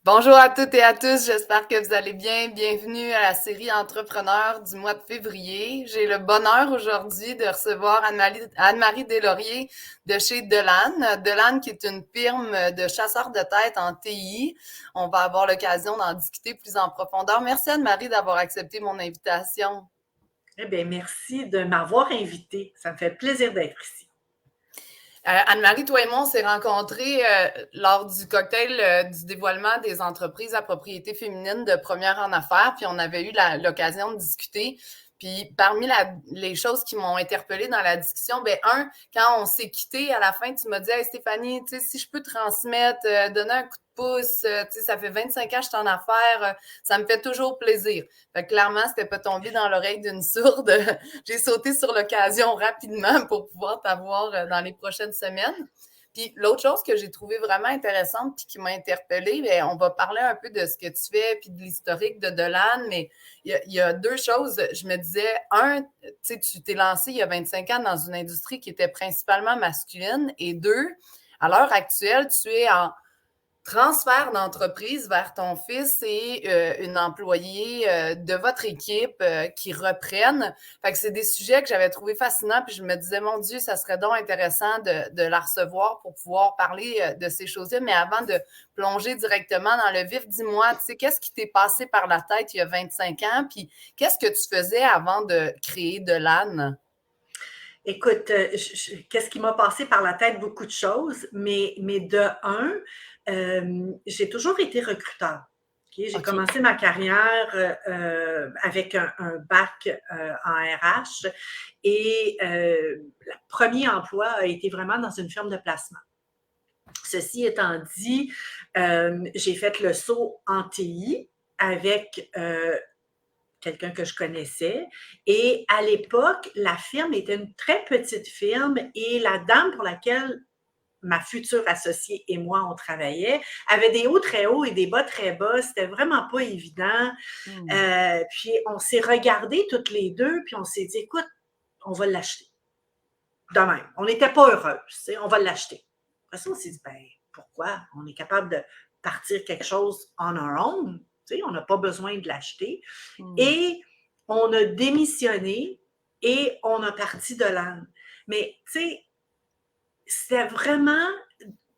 Bonjour à toutes et à tous, j'espère que vous allez bien. Bienvenue à la série Entrepreneurs du mois de février. J'ai le bonheur aujourd'hui de recevoir Anne-Marie Deslauriers de chez Delane. Delane qui est une firme de chasseurs de tête en TI. On va avoir l'occasion d'en discuter plus en profondeur. Merci Anne-Marie d'avoir accepté mon invitation. Eh bien, merci de m'avoir invité. Ça me fait plaisir d'être ici. Anne-Marie, toi et moi, on s'est rencontrés lors du cocktail du dévoilement des entreprises à propriété féminine de Première en Affaires, puis on avait eu l'occasion de discuter. Puis parmi les choses qui m'ont interpellée dans la discussion, ben quand on s'est quitté à la fin, tu m'as dit hey, Stéphanie, tu sais, si je peux transmettre, donner un coup de pouce, tu sais, ça fait 25 ans que je suis en affaires, ça me fait toujours plaisir. Fait que clairement, c'était pas tombé dans l'oreille d'une sourde. J'ai sauté sur l'occasion rapidement pour pouvoir t'avoir dans les prochaines semaines. Puis l'autre chose que j'ai trouvé vraiment intéressante puis qui m'a interpellée, bien, on va parler un peu de ce que tu fais puis de l'historique de Delane, mais il y a deux choses. Je me disais, tu sais, tu t'es lancé il y a 25 ans dans une industrie qui était principalement masculine, et deux, à l'heure actuelle, tu es en transfert d'entreprise vers ton fils et une employée de votre équipe qui reprennent. Fait que c'est des sujets que j'avais trouvé fascinants, puis je me disais, mon Dieu, ça serait donc intéressant de la recevoir pour pouvoir parler de ces choses-là. Mais avant de plonger directement dans le vif, dis-moi, tu sais, qu'est-ce qui t'est passé par la tête il y a 25 ans, puis qu'est-ce que tu faisais avant de créer Delane? Écoute, qu'est-ce qui m'a passé par la tête? Beaucoup de choses, mais de un, j'ai toujours été recruteur. Okay? J'ai OK. commencé ma carrière avec un bac en RH et le premier emploi a été vraiment dans une firme de placement. Ceci étant dit, j'ai fait le saut en TI avec quelqu'un que je connaissais. Et à l'époque, la firme était une très petite firme et la dame pour laquelle ma future associée et moi, on travaillait, avait des hauts très hauts et des bas très bas. C'était vraiment pas évident. Hmm. Puis on s'est regardés toutes les deux, puis on s'est dit, écoute, on va l'acheter. De même. On n'était pas heureuses, on va l'acheter. Après ça, on s'est dit, ben, pourquoi? On est capable de partir quelque chose on our own. On n'a pas besoin de l'acheter. Hmm. Et on a démissionné et on a parti de l'âne. Mais, tu sais, c'était vraiment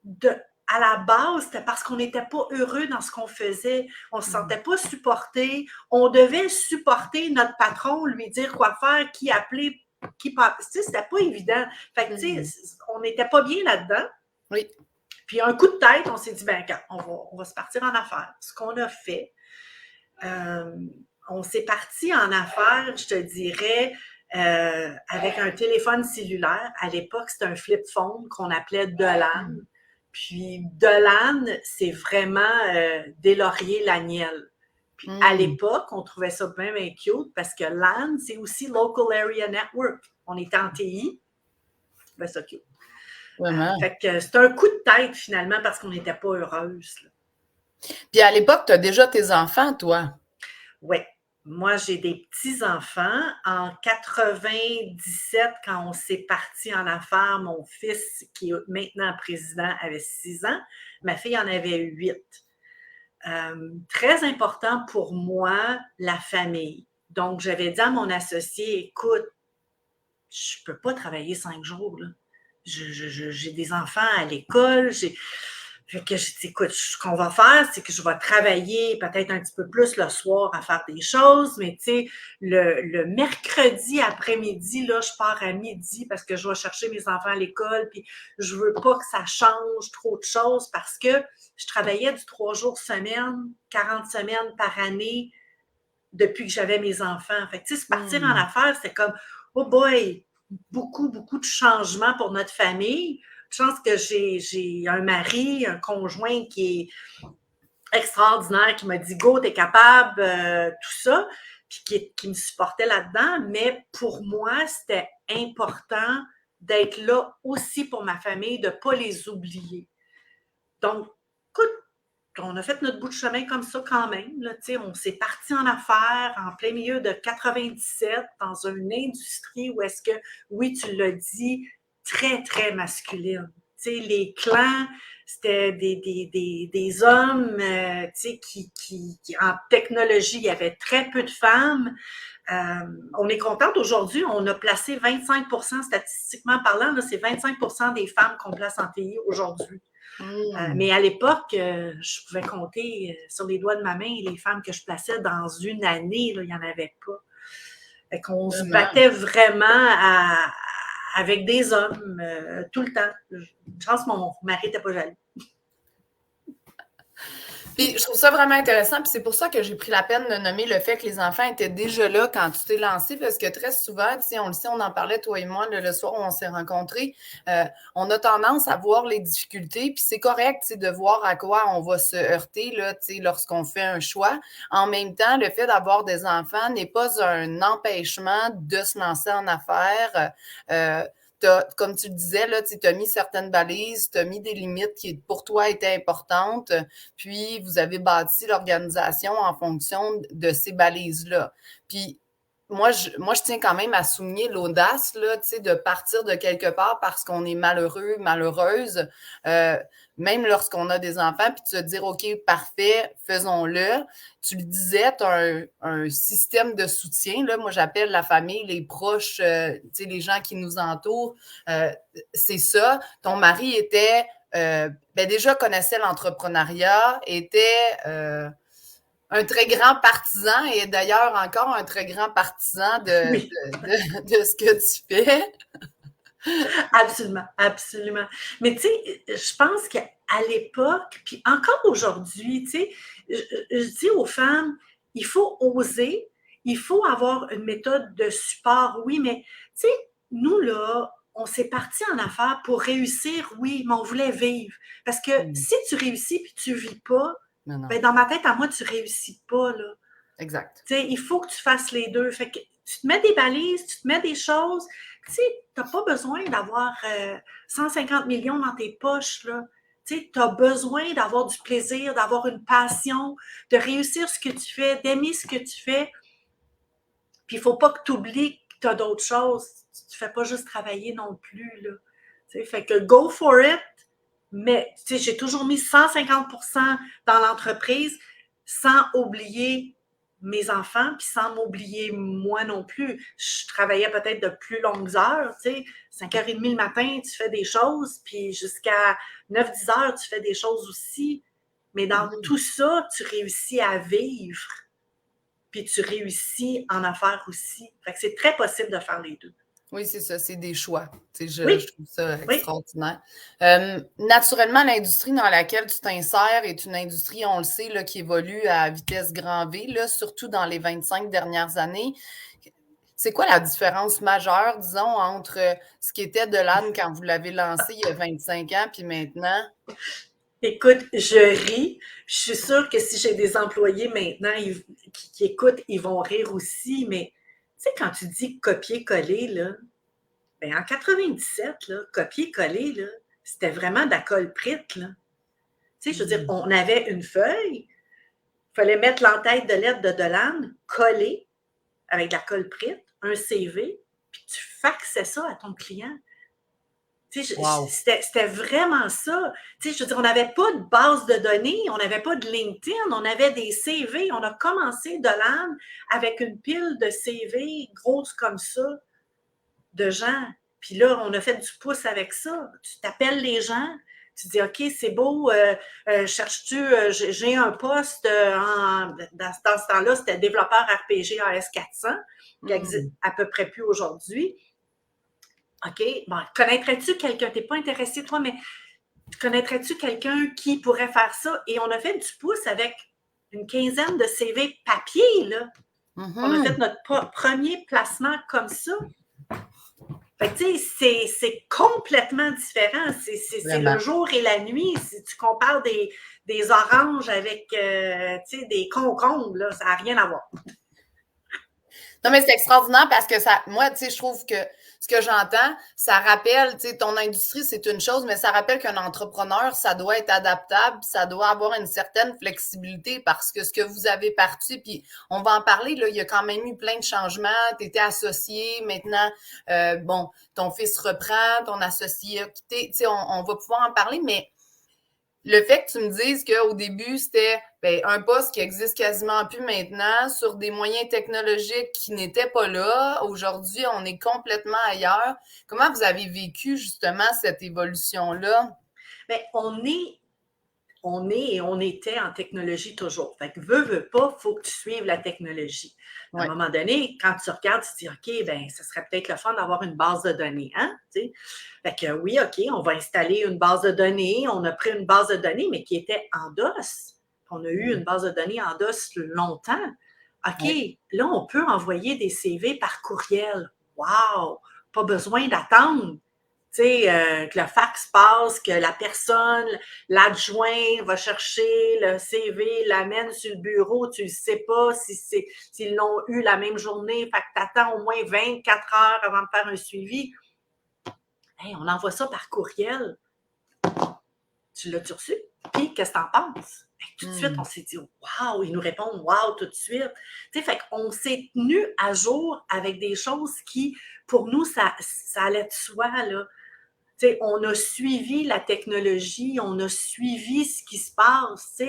de, à la base, c'était parce qu'on n'était pas heureux dans ce qu'on faisait. On ne se Hmm. sentait pas supporté. On devait supporter notre patron, lui dire quoi faire, qui appeler, qui pas. Tu sais, c'était pas évident. Fait que, tu Hmm. sais, on n'était pas bien là-dedans. Oui. Puis, un coup de tête, on s'est dit, ben, on va se partir en affaires. Ce qu'on a fait, euh, on s'est parti en affaires, je te dirais, avec un téléphone cellulaire. À l'époque, c'était un flip phone qu'on appelait Delan. Puis Delan, c'est vraiment des lauriers l'agnelle. Puis à Hmm. l'époque, on trouvait ça bien, bien cute parce que LAN, c'est aussi Local Area Network. On était en TI. Ben, c'est cute. Vraiment. Fait que c'est un coup de tête finalement parce qu'on n'était pas heureuse. Puis à l'époque, tu as déjà tes enfants, toi. Oui. Moi, j'ai des petits-enfants. En 97, quand on s'est parti en affaires, mon fils, qui est maintenant président, avait 6 ans. Ma fille en avait 8. Très important pour moi, la famille. Donc, j'avais dit à mon associé, écoute, je ne peux pas travailler 5 jours. Là. J'ai des enfants à l'école. Fait que je dis, écoute, ce qu'on va faire, c'est que je vais travailler peut-être un petit peu plus le soir à faire des choses, mais tu sais, le mercredi après-midi, là, je pars à midi parce que je vais chercher mes enfants à l'école, puis je veux pas que ça change trop de choses parce que je travaillais du 3 jours semaine, 40 semaines par année depuis que j'avais mes enfants. Fait que, tu sais, se partir en Hmm. affaires, c'était comme, oh boy, beaucoup, beaucoup de changements pour notre famille. Je pense que j'ai un mari, un conjoint qui est extraordinaire, qui m'a dit, go, t'es capable, tout ça, puis qui me supportait là-dedans. Mais pour moi, c'était important d'être là aussi pour ma famille, de ne pas les oublier. Donc, écoute, on a fait notre bout de chemin comme ça quand même. Là, on s'est parti en affaires en plein milieu de 97 dans une industrie où est-ce que, oui, tu l'as dit, très, très masculine. sais, les clans, c'était des hommes, tu sais, en technologie, il y avait très peu de femmes. On est contente aujourd'hui, on a placé 25%, statistiquement parlant, là, c'est 25% des femmes qu'on place en TI aujourd'hui. Mais à l'époque, je pouvais compter sur les doigts de ma main les femmes que je plaçais dans une année, là, il n'y en avait pas. Fait qu'on se battait vraiment avec des hommes tout le temps. Une chance, mon mari n'était pas jaloux. Puis je trouve ça vraiment intéressant, puis c'est pour ça que j'ai pris la peine de nommer le fait que les enfants étaient déjà là quand tu t'es lancé, parce que très souvent, tu sais, on le sait, on en parlait, toi et moi, le soir où on s'est rencontrés, on a tendance à voir les difficultés, puis c'est correct, tu sais, de voir à quoi on va se heurter, là, tu sais, lorsqu'on fait un choix. En même temps, le fait d'avoir des enfants n'est pas un empêchement de se lancer en affaires. Comme tu le disais, tu as mis certaines balises, tu as mis des limites qui pour toi étaient importantes, puis vous avez bâti l'organisation en fonction de ces balises-là. Puis moi, je tiens quand même à souligner l'audace là, de partir de quelque part parce qu'on est malheureux, malheureuse, même lorsqu'on a des enfants, puis de se dire, OK, parfait, faisons-le. Tu le disais, tu as un système de soutien. Là, moi, j'appelle la famille, les proches, les gens qui nous entourent. C'est ça. Ton mari était, déjà connaissait l'entrepreneuriat, était un très grand partisan et d'ailleurs encore un très grand partisan de ce que tu fais. Absolument, absolument. Mais tu sais, je pense qu'à l'époque, puis encore aujourd'hui, tu sais, je dis aux femmes, il faut oser, il faut avoir une méthode de support, oui, mais tu sais, nous là, on s'est parti en affaires pour réussir, oui, mais on voulait vivre. Parce que si tu réussis puis tu vis pas, ben dans ma tête, à moi, tu réussis pas, là. Exact. Tu sais, il faut que tu fasses les deux. Fait que tu te mets des balises, tu te mets des choses. Tu sais, tu n'as pas besoin d'avoir 150 millions dans tes poches, là. Tu sais, tu as besoin d'avoir du plaisir, d'avoir une passion, de réussir ce que tu fais, d'aimer ce que tu fais. Puis il ne faut pas que tu oublies que tu as d'autres choses. Tu ne fais pas juste travailler non plus, là. Tu sais, fait que go for it. Mais, tu sais, j'ai toujours mis 150% dans l'entreprise sans oublier mes enfants, puis sans m'oublier moi non plus. Je travaillais peut-être de plus longues heures, tu sais, 5h30 le matin, tu fais des choses, puis jusqu'à 9-10 heures, tu fais des choses aussi. Mais dans tout ça, tu réussis à vivre, puis tu réussis en affaires aussi. Fait que c'est très possible de faire les deux. Oui, c'est ça, c'est des choix. Oui. Je trouve ça extraordinaire. Naturellement, l'industrie dans laquelle tu t'insères est une industrie, on le sait, là, qui évolue à vitesse grand V, là, surtout dans les 25 dernières années. C'est quoi la différence majeure, disons, entre ce qui était Delane quand vous l'avez lancé il y a 25 ans, puis maintenant? Écoute, je ris. Je suis sûre que si j'ai des employés maintenant qui écoutent, ils vont rire aussi, mais tu sais, quand tu dis copier-coller, là, ben en 97, là, copier-coller, là, c'était vraiment de la colle-prite, là. Tu sais, je veux dire, on avait une feuille, il fallait mettre l'entête de lettres de Delane, coller avec de la colle-prite, un CV, puis tu faxais ça à ton client. Wow. C'était vraiment ça. Tu sais, je veux dire, on n'avait pas de base de données, on n'avait pas de LinkedIn, on avait des CV. On a commencé Delane avec une pile de CV grosses comme ça de gens. Puis là, on a fait du pouce avec ça. Tu t'appelles les gens, tu dis, OK, c'est beau, cherches-tu, j'ai un poste dans ce temps-là, c'était développeur RPG AS400, qui existe à peu près plus aujourd'hui. OK, bon, connaîtrais-tu quelqu'un? Tu n'es pas intéressé, toi, mais connaîtrais-tu quelqu'un qui pourrait faire ça? Et on a fait du pouce avec une quinzaine de CV papier, là. On a fait notre premier placement comme ça. Fait que, tu sais, c'est complètement différent. C'est le jour et la nuit. Si tu compares des oranges avec, tu sais, des concombres, là, ça n'a rien à voir. Non, mais c'est extraordinaire parce que moi, tu sais, je trouve que ce que j'entends, ça rappelle, tu sais, ton industrie, c'est une chose, mais ça rappelle qu'un entrepreneur, ça doit être adaptable, ça doit avoir une certaine flexibilité parce que ce que vous avez parti, puis on va en parler, là, il y a quand même eu plein de changements, tu étais associé, maintenant, bon, ton fils reprend, ton associé a quitté, tu sais, on va pouvoir en parler, mais le fait que tu me dises qu'au début, c'était un poste qui existe quasiment plus maintenant sur des moyens technologiques qui n'étaient pas là. Aujourd'hui, on est complètement ailleurs. Comment vous avez vécu justement cette évolution-là? Bien, on était en technologie toujours. Fait que veux pas, il faut que tu suives la technologie. À un moment donné, quand tu regardes, tu te dis, OK, ben, ça serait peut-être le fun d'avoir une base de données, hein? T'sais? Fait que oui, OK, on va installer une base de données. On a pris une base de données, mais qui était en DOS. On a eu une base de données en DOS longtemps. OK, là, on peut envoyer des CV par courriel. Wow! Pas besoin d'attendre. Tu sais, que le fax passe, que la personne, l'adjoint va chercher le CV, l'amène sur le bureau, tu ne sais pas s'ils l'ont eu la même journée, fait que tu attends au moins 24 heures avant de faire un suivi. Hey, on envoie ça par courriel. Tu l'as-tu reçu? Puis, qu'est-ce que tu en penses? Tout de suite, on s'est dit, wow, ils nous répondent, wow, tout de suite. Tu sais, fait qu'on s'est tenu à jour avec des choses qui, pour nous, ça allait de soi, là. T'sais, on a suivi la technologie, on a suivi ce qui se passe,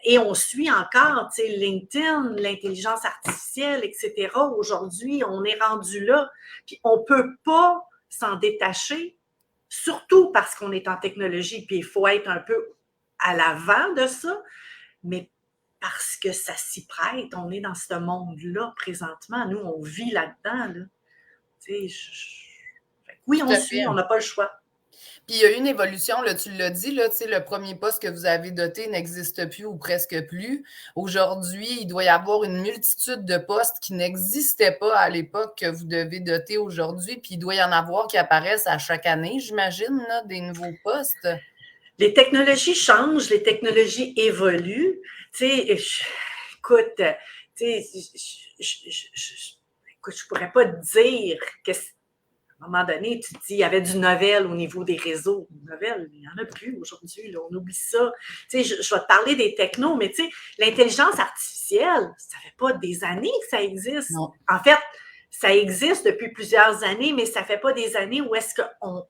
et on suit encore LinkedIn, l'intelligence artificielle, etc. Aujourd'hui, on est rendu là. Puis on ne peut pas s'en détacher, surtout parce qu'on est en technologie, puis il faut être un peu à l'avant de ça, mais parce que ça s'y prête. On est dans ce monde-là présentement. Nous, on vit là-dedans. Là. Oui, on suit, on n'a pas le choix. Puis il y a eu une évolution, là, tu l'as dit, là, le premier poste que vous avez doté n'existe plus ou presque plus. Aujourd'hui, il doit y avoir une multitude de postes qui n'existaient pas à l'époque que vous devez doter aujourd'hui, puis il doit y en avoir qui apparaissent à chaque année, j'imagine, là, des nouveaux postes. Les technologies changent, les technologies évoluent. Écoute, je pourrais pas te dire que à un moment donné, tu te dis, il y avait du novel au niveau des réseaux. Novel, il n'y en a plus aujourd'hui, là, on oublie ça. Je vais te parler des technos, mais l'intelligence artificielle, ça fait pas des années que ça existe. Non. En fait, ça existe depuis plusieurs années, mais ça fait pas des années où est-ce qu'on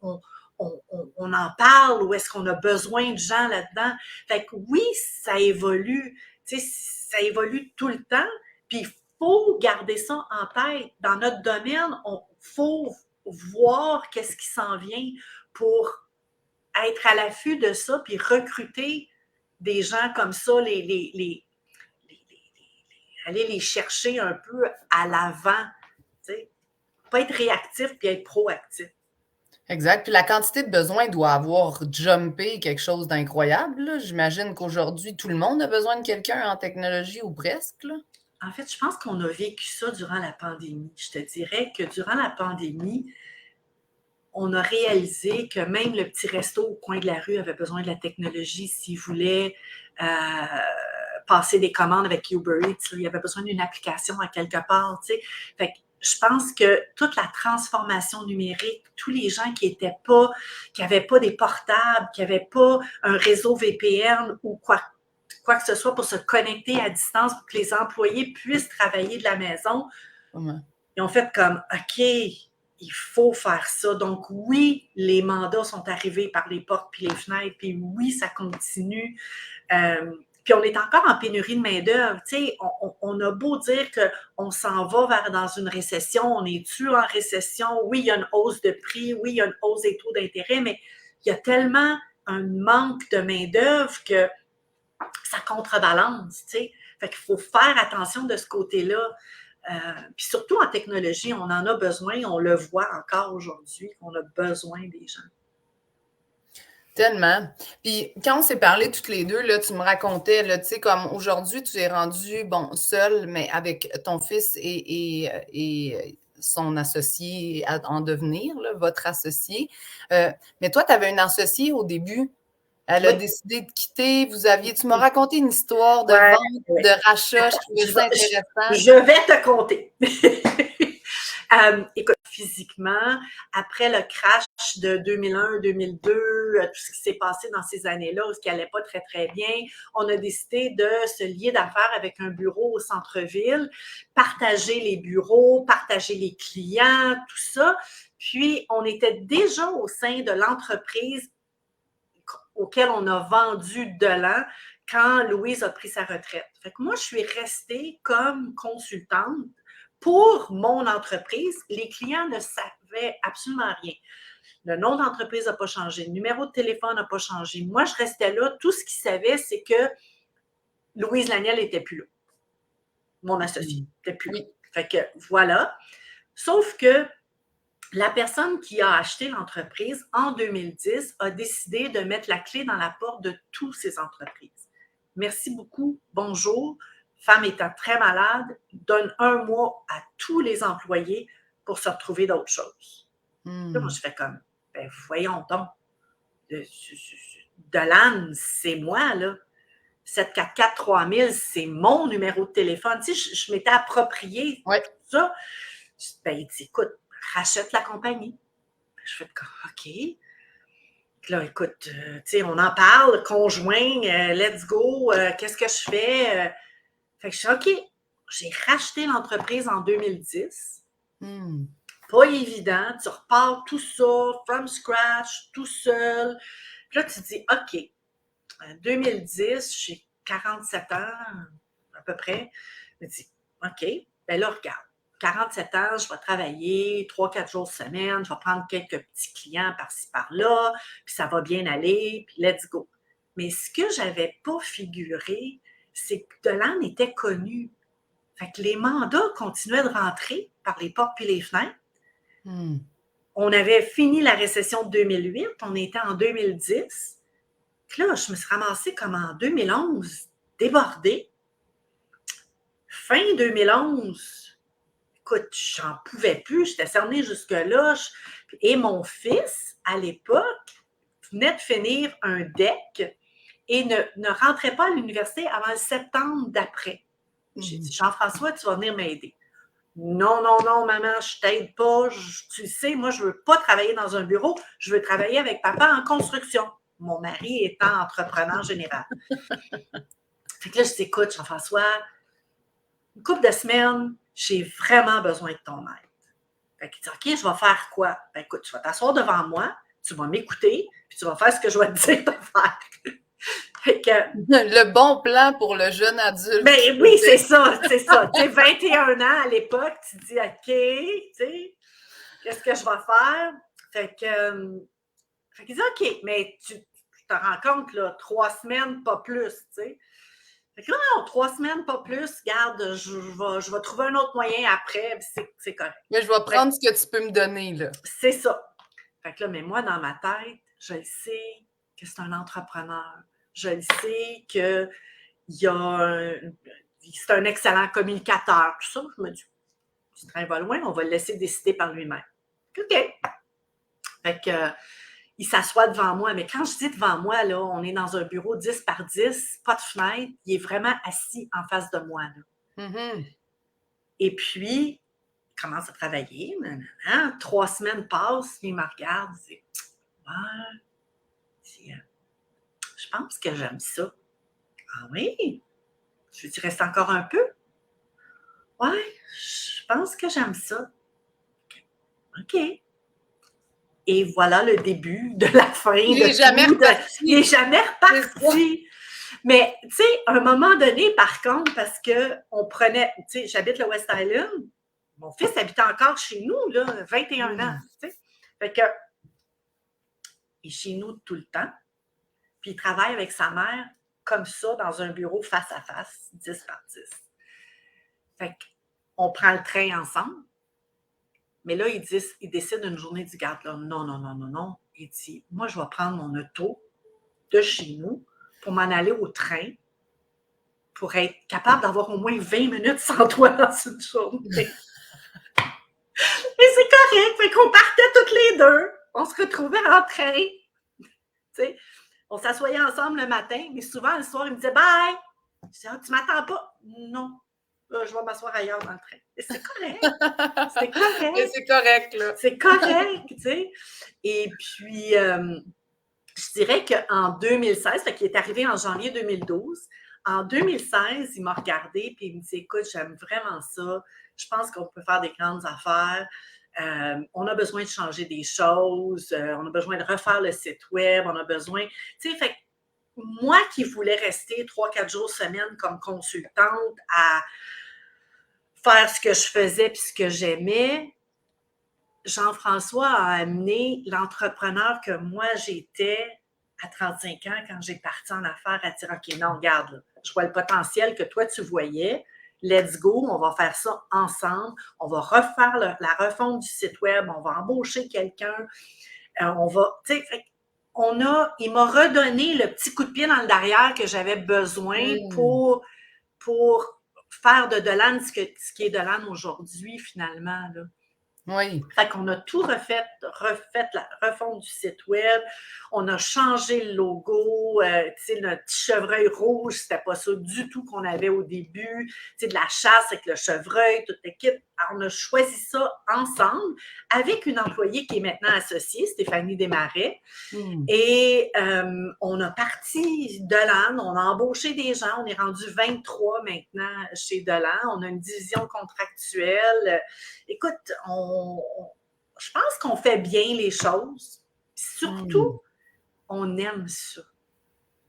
on en parle, où est-ce qu'on a besoin de gens là-dedans. Fait que oui, ça évolue. Ça évolue tout le temps, puis il faut garder ça en tête. Dans notre domaine, il faut voir qu'est-ce qui s'en vient pour être à l'affût de ça, puis recruter des gens comme ça, aller les chercher un peu à l'avant. Pas être réactif, puis être proactif. Exact. Puis la quantité de besoins doit avoir jumpé quelque chose d'incroyable. J'imagine qu'aujourd'hui, tout le monde a besoin de quelqu'un en technologie ou presque. Là. En fait, je pense qu'on a vécu ça durant la pandémie. Je te dirais que durant la pandémie, on a réalisé que même le petit resto au coin de la rue avait besoin de la technologie s'il voulait passer des commandes avec Uber Eats. Il avait besoin d'une application à quelque part. Fait que je pense que toute la transformation numérique, tous les gens qui n'avaient pas des portables, qui n'avaient pas un réseau VPN ou quoi que ce soit pour se connecter à distance pour que les employés puissent travailler de la maison, ils ont fait comme, OK, il faut faire ça. Donc oui, les mandats sont arrivés par les portes puis les fenêtres, puis oui, ça continue. Puis on est encore en pénurie de main-d'œuvre. On a beau dire qu'on s'en va dans une récession, on est-tu en récession? Oui, il y a une hausse de prix, oui, il y a une hausse des taux d'intérêt, mais il y a tellement un manque de main-d'œuvre que ça contrebalance. Fait qu'il faut faire attention de ce côté-là. Puis surtout en technologie, on en a besoin, on le voit encore aujourd'hui, qu'on a besoin des gens. Tellement. Puis quand on s'est parlé toutes les deux, là, tu me racontais, là, tu sais, comme aujourd'hui, tu es rendu, bon, seul, mais avec ton fils et son associé en devenir, là, votre associé. Mais toi, tu avais une associée au début. Elle a décidé de quitter. Tu m'as raconté une histoire de vente, de rachat. Je trouvais ça intéressant. Je vais te conter. Écoute, physiquement, après le crash de 2001-2002, tout ce qui s'est passé dans ces années-là, où ce qui n'allait pas très, très bien, on a décidé de se lier d'affaires avec un bureau au centre-ville, partager les bureaux, partager les clients, tout ça. Puis, on était déjà au sein de l'entreprise auquel on a vendu Delan quand Louise a pris sa retraite. Fait que moi, je suis restée comme consultante pour mon entreprise. Les clients ne savaient absolument rien. Le nom d'entreprise n'a pas changé, le numéro de téléphone n'a pas changé. Moi, je restais là. Tout ce qu'ils savaient, c'est que Louise Laniel n'était plus là. Mon associé n'était plus là. Fait que voilà. Sauf que la personne qui a acheté l'entreprise en 2010 a décidé de mettre la clé dans la porte de toutes ces entreprises. Merci beaucoup, bonjour. Femme étant très malade, donne 1 mois à tous les employés pour se retrouver d'autres choses. Là, moi, je fais comme, ben voyons donc. Delan, c'est moi, là. 744-3000, c'est mon numéro de téléphone. Tu sais, je m'étais approprié ça. Ben, il dit, écoute, rachète la compagnie. Je fais comme, OK. Là, écoute, tu sais, on en parle, conjoint, let's go, qu'est-ce que je fais? Fait que je suis OK. J'ai racheté l'entreprise en 2010. Pas évident. Tu repars tout ça, from scratch, tout seul. Puis là, tu te dis, OK, en 2010, j'ai 47 ans, à peu près. Je me dis, OK, ben là, regarde. 47 ans, je vais travailler 3-4 jours semaine, je vais prendre quelques petits clients par-ci, par-là, puis ça va bien aller, puis let's go. Mais ce que je n'avais pas figuré, c'est que Delan était connu. Fait que les mandats continuaient de rentrer par les portes puis les fenêtres. On avait fini la récession de 2008, on était en 2010. Puis là, je me suis ramassée comme en 2011, débordée. Fin 2011, écoute, j'en pouvais plus, j'étais cernée jusque-là. Et mon fils, à l'époque, venait de finir un DEC et ne rentrait pas à l'université avant le septembre d'après. J'ai dit, Jean-François, tu vas venir m'aider. Non, non, non, maman, je t'aide pas. Tu le sais, moi, je veux pas travailler dans un bureau, je veux travailler avec papa en construction. Mon mari étant entrepreneur général. Fait que là, je dis, écoute, Jean-François, une couple de semaines, j'ai vraiment besoin de ton aide. Fait qu'il dit, OK, je vais faire quoi? Ben écoute, tu vas t'asseoir devant moi, tu vas m'écouter, puis tu vas faire ce que je vais te dire de faire. Fait que, le bon plan pour le jeune adulte. Ben oui, c'est ça, c'est ça. Tu sais, 21 ans à l'époque, tu te dis, OK, tu sais, qu'est-ce que je vais faire? Fait qu'il dit, OK, mais tu te rends compte, là, 3 semaines, pas plus, tu sais. Fait que là, non, 3 semaines, pas plus, garde, je vais trouver un autre moyen après, puis c'est correct. Mais je vais prendre ce que tu peux me donner, là. C'est ça. Fait que là, mais moi, dans ma tête, je le sais que c'est un entrepreneur. Je le sais que c'est un excellent communicateur, tout ça. Je me dis, ce train va loin, on va le laisser décider par lui-même. OK. Fait que, il s'assoit devant moi, mais quand je dis devant moi, là, on est dans un bureau 10 par 10, pas de fenêtre, il est vraiment assis en face de moi. Là. Et puis, il commence à travailler. 3 semaines passent, il me regarde, il dit, ouais, je pense que j'aime ça. Ah oui? Je lui dis, reste encore un peu? Ouais, je pense que j'aime ça. OK. Et voilà le début de la fin. Il n'est jamais reparti. Il n'est jamais reparti. Mais, tu sais, à un moment donné, par contre, parce qu'on prenait, tu sais, j'habite le West Island, mon fils habitait encore chez nous, là, 21 ans, tu sais. Fait que, il est chez nous tout le temps, puis il travaille avec sa mère comme ça, dans un bureau face à face, 10 par 10. Fait qu'on prend le train ensemble. Mais là, il décide une journée, il dit, garde là, non, non, non, non, non. Il dit, moi, je vais prendre mon auto de chez nous pour m'en aller au train pour être capable d'avoir au moins 20 minutes sans toi dans une journée. Et c'est correct. Fait qu'on partait toutes les deux. On se retrouvait en train. Tu sais, on s'assoyait ensemble le matin, mais souvent, le soir, il me disait, bye. Je disais, tu m'attends pas? Non. Je vais m'asseoir ailleurs dans le train. Et c'est correct. C'est correct. Et c'est correct, là. C'est correct, tu sais. Et puis, je dirais qu'en 2016, fait qu'il est arrivé en janvier 2012, en 2016, il m'a regardé et il me dit, écoute, j'aime vraiment ça. Je pense qu'on peut faire des grandes affaires. On a besoin de changer des choses. On a besoin de refaire le site web. On a besoin, tu sais, fait que moi qui voulais rester 3-4 jours semaine comme consultante à faire ce que je faisais puis ce que j'aimais, Jean-François a amené l'entrepreneur que moi j'étais à 35 ans quand j'ai parti en affaires à dire, OK, non, regarde, là, je vois le potentiel que toi tu voyais. Let's go, on va faire ça ensemble. On va refaire la refonte du site web. On va embaucher quelqu'un. On va, tu sais, il m'a redonné le petit coup de pied dans le derrière que j'avais besoin pour faire de Delane ce qui est Delane aujourd'hui, finalement, là. Oui. Fait qu'on a tout refait la refonte du site web. On a changé le logo. Tu sais, notre petit chevreuil rouge, c'était pas ça du tout qu'on avait au début. Tu sais, de la chasse avec le chevreuil, toute l'équipe. Alors, on a choisi ça ensemble avec une employée qui est maintenant associée, Stéphanie Desmarais. Et on a parti Delane, on a embauché des gens, on est rendu 23 maintenant chez Delane, on a une division contractuelle. Écoute, je pense qu'on fait bien les choses. Surtout, on aime ça.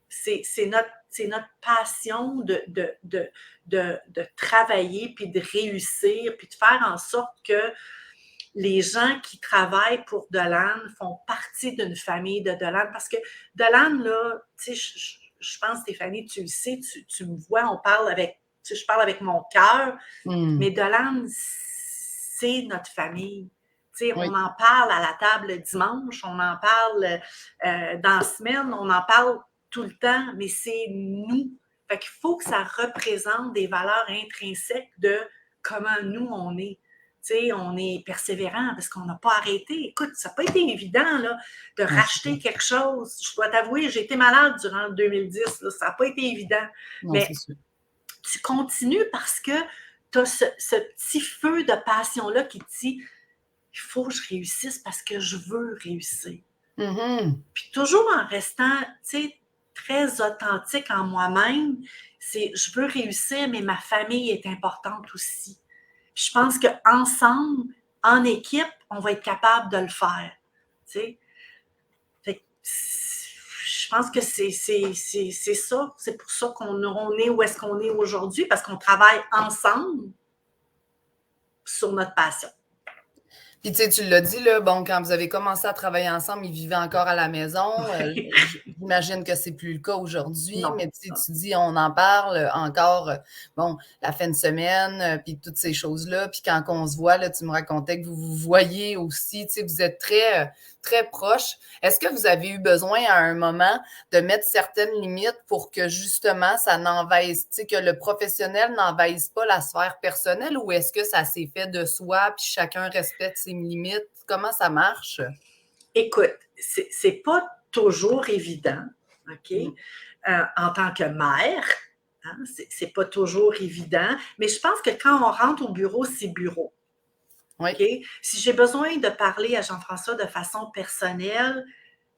C'est notre passion de travailler, puis de réussir, puis de faire en sorte que les gens qui travaillent pour Delane font partie d'une famille de Delane. Parce que Delane, là, tu sais, je pense, Stéphanie, tu le sais, tu me vois, je parle avec mon cœur, mais Delane, c'est notre famille. Tu sais, on en parle à la table le dimanche, on en parle dans la semaine, on en parle tout le temps, mais c'est nous. Fait qu'il faut que ça représente des valeurs intrinsèques de comment nous, on est. Tu sais, on est persévérant parce qu'on n'a pas arrêté. Écoute, ça n'a pas été évident là, de racheter quelque chose. Je dois t'avouer, j'ai été malade durant le 2010. Là, ça n'a pas été évident. Non, mais tu continues parce que tu as ce petit feu de passion-là qui te dit « il faut que je réussisse parce que je veux réussir ». Puis toujours en restant, tu sais, très authentique en moi-même, c'est « je veux réussir, mais ma famille est importante aussi ». Je pense qu'ensemble, en équipe, on va être capable de le faire. Tu sais? Je pense que c'est ça. C'est pour ça qu'on est où est-ce qu'on est aujourd'hui, parce qu'on travaille ensemble sur notre passion. Puis, tu sais, tu l'as dit, là, bon, quand vous avez commencé à travailler ensemble, ils vivaient encore à la maison. J'imagine que c'est plus le cas aujourd'hui, mais tu dis, on en parle encore, bon, la fin de semaine, puis toutes ces choses-là. Puis quand on se voit, là, tu me racontais que vous vous voyez aussi, tu sais, vous êtes très, très proches. Est-ce que vous avez eu besoin à un moment de mettre certaines limites pour que justement ça n'envahisse, tu sais, que le professionnel n'envahisse pas la sphère personnelle, ou est-ce que ça s'est fait de soi puis chacun respecte ses limites? Comment ça marche? Écoute, c'est pas toujours évident, OK? En tant que mère, hein, c'est pas toujours évident, mais je pense que quand on rentre au bureau, c'est bureau. OK? Si j'ai besoin de parler à Jean-François de façon personnelle,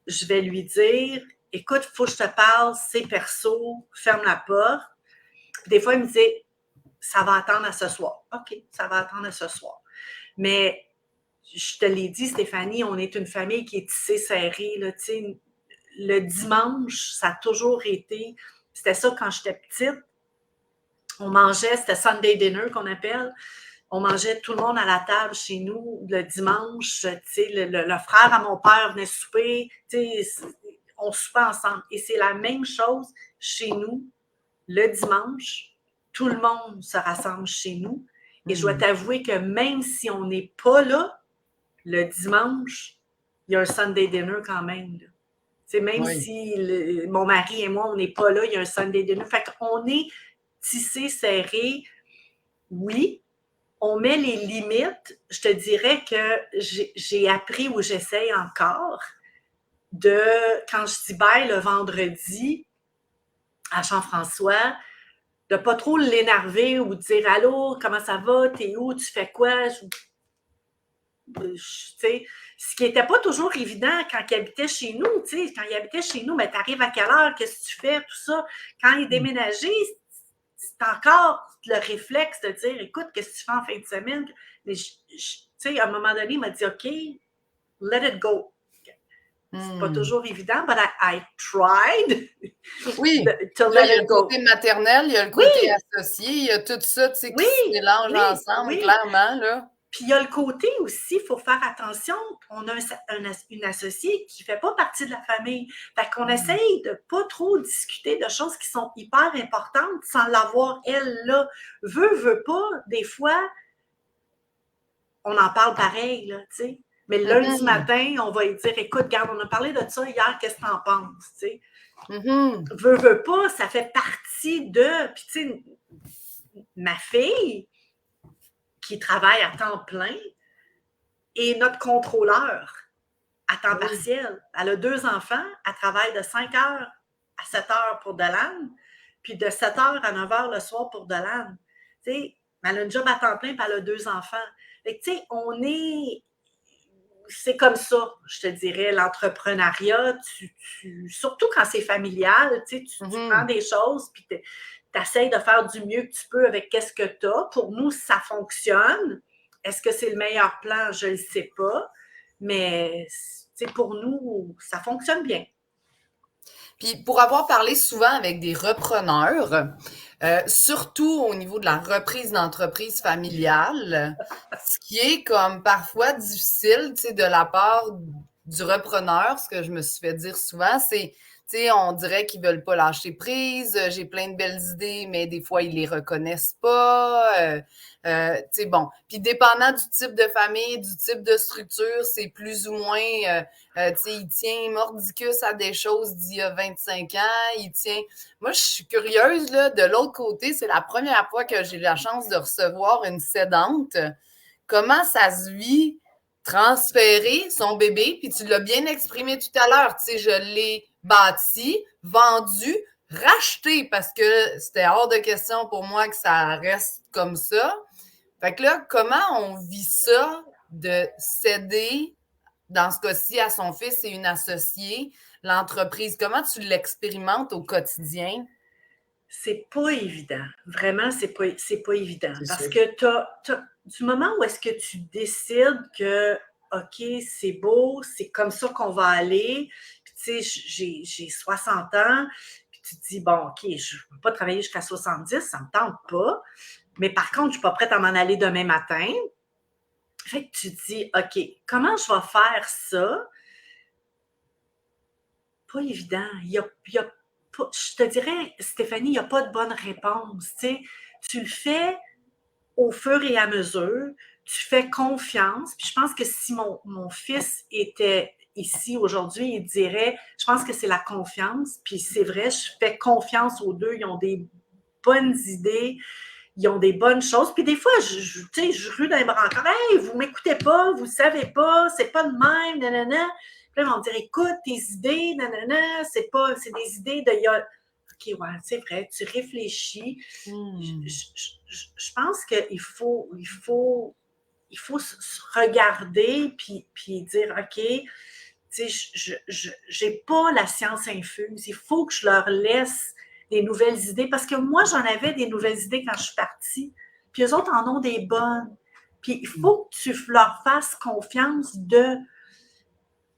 je vais lui dire, écoute, il faut que je te parle, c'est perso, ferme la porte. Des fois, il me dit, ça va attendre à ce soir. OK, ça va attendre à ce soir. Mais je te l'ai dit, Stéphanie, on est une famille qui est tissée serrée. Là, le dimanche, ça a toujours été, c'était ça quand j'étais petite. On mangeait, c'était Sunday dinner qu'on appelle. On mangeait tout le monde à la table chez nous le dimanche. Le frère à mon père venait souper. On soupait ensemble. Et c'est la même chose chez nous. Le dimanche, tout le monde se rassemble chez nous. Et je dois t'avouer que même si on n'est pas là, le dimanche, il y a un Sunday dinner quand même. Même si mon mari et moi, on n'est pas là, il y a un Sunday dinner. Fait qu'on est tissé, serré. Oui, on met les limites. Je te dirais que j'ai appris ou j'essaye encore quand je dis bye le vendredi à Jean-François, de pas trop l'énerver ou de dire « Allô, comment ça va? T'es où? Tu fais quoi? » Tu sais, ce qui n'était pas toujours évident quand il habitait chez nous, tu sais, quand il habitait chez nous, mais t'arrives à quelle heure, qu'est-ce que tu fais, tout ça. Quand il est déménagé, c'est encore le réflexe de dire, écoute, qu'est-ce que tu fais en fin de semaine? Mais tu sais, à un moment donné, il m'a dit, OK, let it go. C'est pas toujours évident, but I tried Oui, to là, let il y a it le go. côté maternel, il y a le côté associé, il y a tout ça, tu sais, qui se mélange ensemble, clairement, là. Puis il y a le côté aussi, il faut faire attention, on a une associée qui ne fait pas partie de la famille. Fait qu'on essaye de pas trop discuter de choses qui sont hyper importantes sans l'avoir, elle, là. Veut pas, des fois, on en parle pareil, là, tu sais. Mais le lundi matin, on va lui dire, écoute, regarde, on a parlé de ça hier, qu'est-ce que t'en penses, tu sais. Veut pas, ça fait partie de... Puis tu sais, ma fille, qui travaille à temps plein, est notre contrôleur à temps partiel. Elle a 2 enfants, elle travaille de 5 heures à 7 heures pour Delan, puis de 7 heures à 9 heures le soir pour Delan. Tu sais, elle a un job à temps plein, puis elle a 2 enfants. Fait que, tu sais, c'est comme ça, je te dirais, l'entrepreneuriat, surtout quand c'est familial, tu prends des choses, puis tu essaies de faire du mieux que tu peux avec qu'est-ce que tu as. Pour nous, ça fonctionne. Est-ce que c'est le meilleur plan? Je ne le sais pas. Mais pour nous, ça fonctionne bien. Puis pour avoir parlé souvent avec des repreneurs, surtout au niveau de la reprise d'entreprise familiale, ce qui est comme parfois difficile, tu sais, de la part du repreneur, ce que je me suis fait dire souvent, c'est, tu sais, on dirait qu'ils veulent pas lâcher prise, j'ai plein de belles idées, mais des fois, ils les reconnaissent pas. Tu sais, bon. Puis dépendant du type de famille, du type de structure, c'est plus ou moins... tu sais, il tient mordicus à des choses d'il y a 25 ans. Il tient... Moi, je suis curieuse, là, de l'autre côté, c'est la première fois que j'ai la chance de recevoir une cédante. Comment ça se vit transférer son bébé? Puis tu l'as bien exprimé tout à l'heure, tu sais, je l'ai bâti, vendu, racheté parce que c'était hors de question pour moi que ça reste comme ça. Fait que là, comment on vit ça de céder dans ce cas-ci, à son fils et une associée, l'entreprise, comment tu l'expérimentes au quotidien? C'est pas évident. Vraiment, c'est pas évident. Parce sûr. que du moment où est-ce que tu décides que, OK, c'est beau, c'est comme ça qu'on va aller, puis tu sais, j'ai 60 ans, puis tu te dis, bon, OK, je ne peux pas travailler jusqu'à 70, ça ne me tente pas, mais par contre, je ne suis pas prête à m'en aller demain matin. Fait que tu te dis, OK, comment je vais faire ça? Pas évident. Il y a pas, je te dirais, Stéphanie, il n'y a pas de bonne réponse. Tu sais, tu le fais au fur et à mesure, tu fais confiance. Puis je pense que si mon fils était ici aujourd'hui, il dirait, je pense que c'est la confiance. Puis c'est vrai, je fais confiance aux deux. Ils ont des bonnes idées. Ils ont des bonnes choses. Puis des fois, tu sais, je rue dans les bras encore. Hey, vous m'écoutez pas, vous savez pas, c'est pas de même, nanana. Puis là, ils vont me dire, écoute, tes idées, nanana, c'est des idées de. OK, ouais, c'est vrai, tu réfléchis. Je pense qu'il faut se regarder puis dire, OK, tu sais, je n'ai pas la science infuse. Il faut que je leur laisse des nouvelles idées parce que moi, j'en avais des nouvelles idées quand je suis partie. Puis eux autres en ont des bonnes. Puis il faut que tu leur fasses confiance de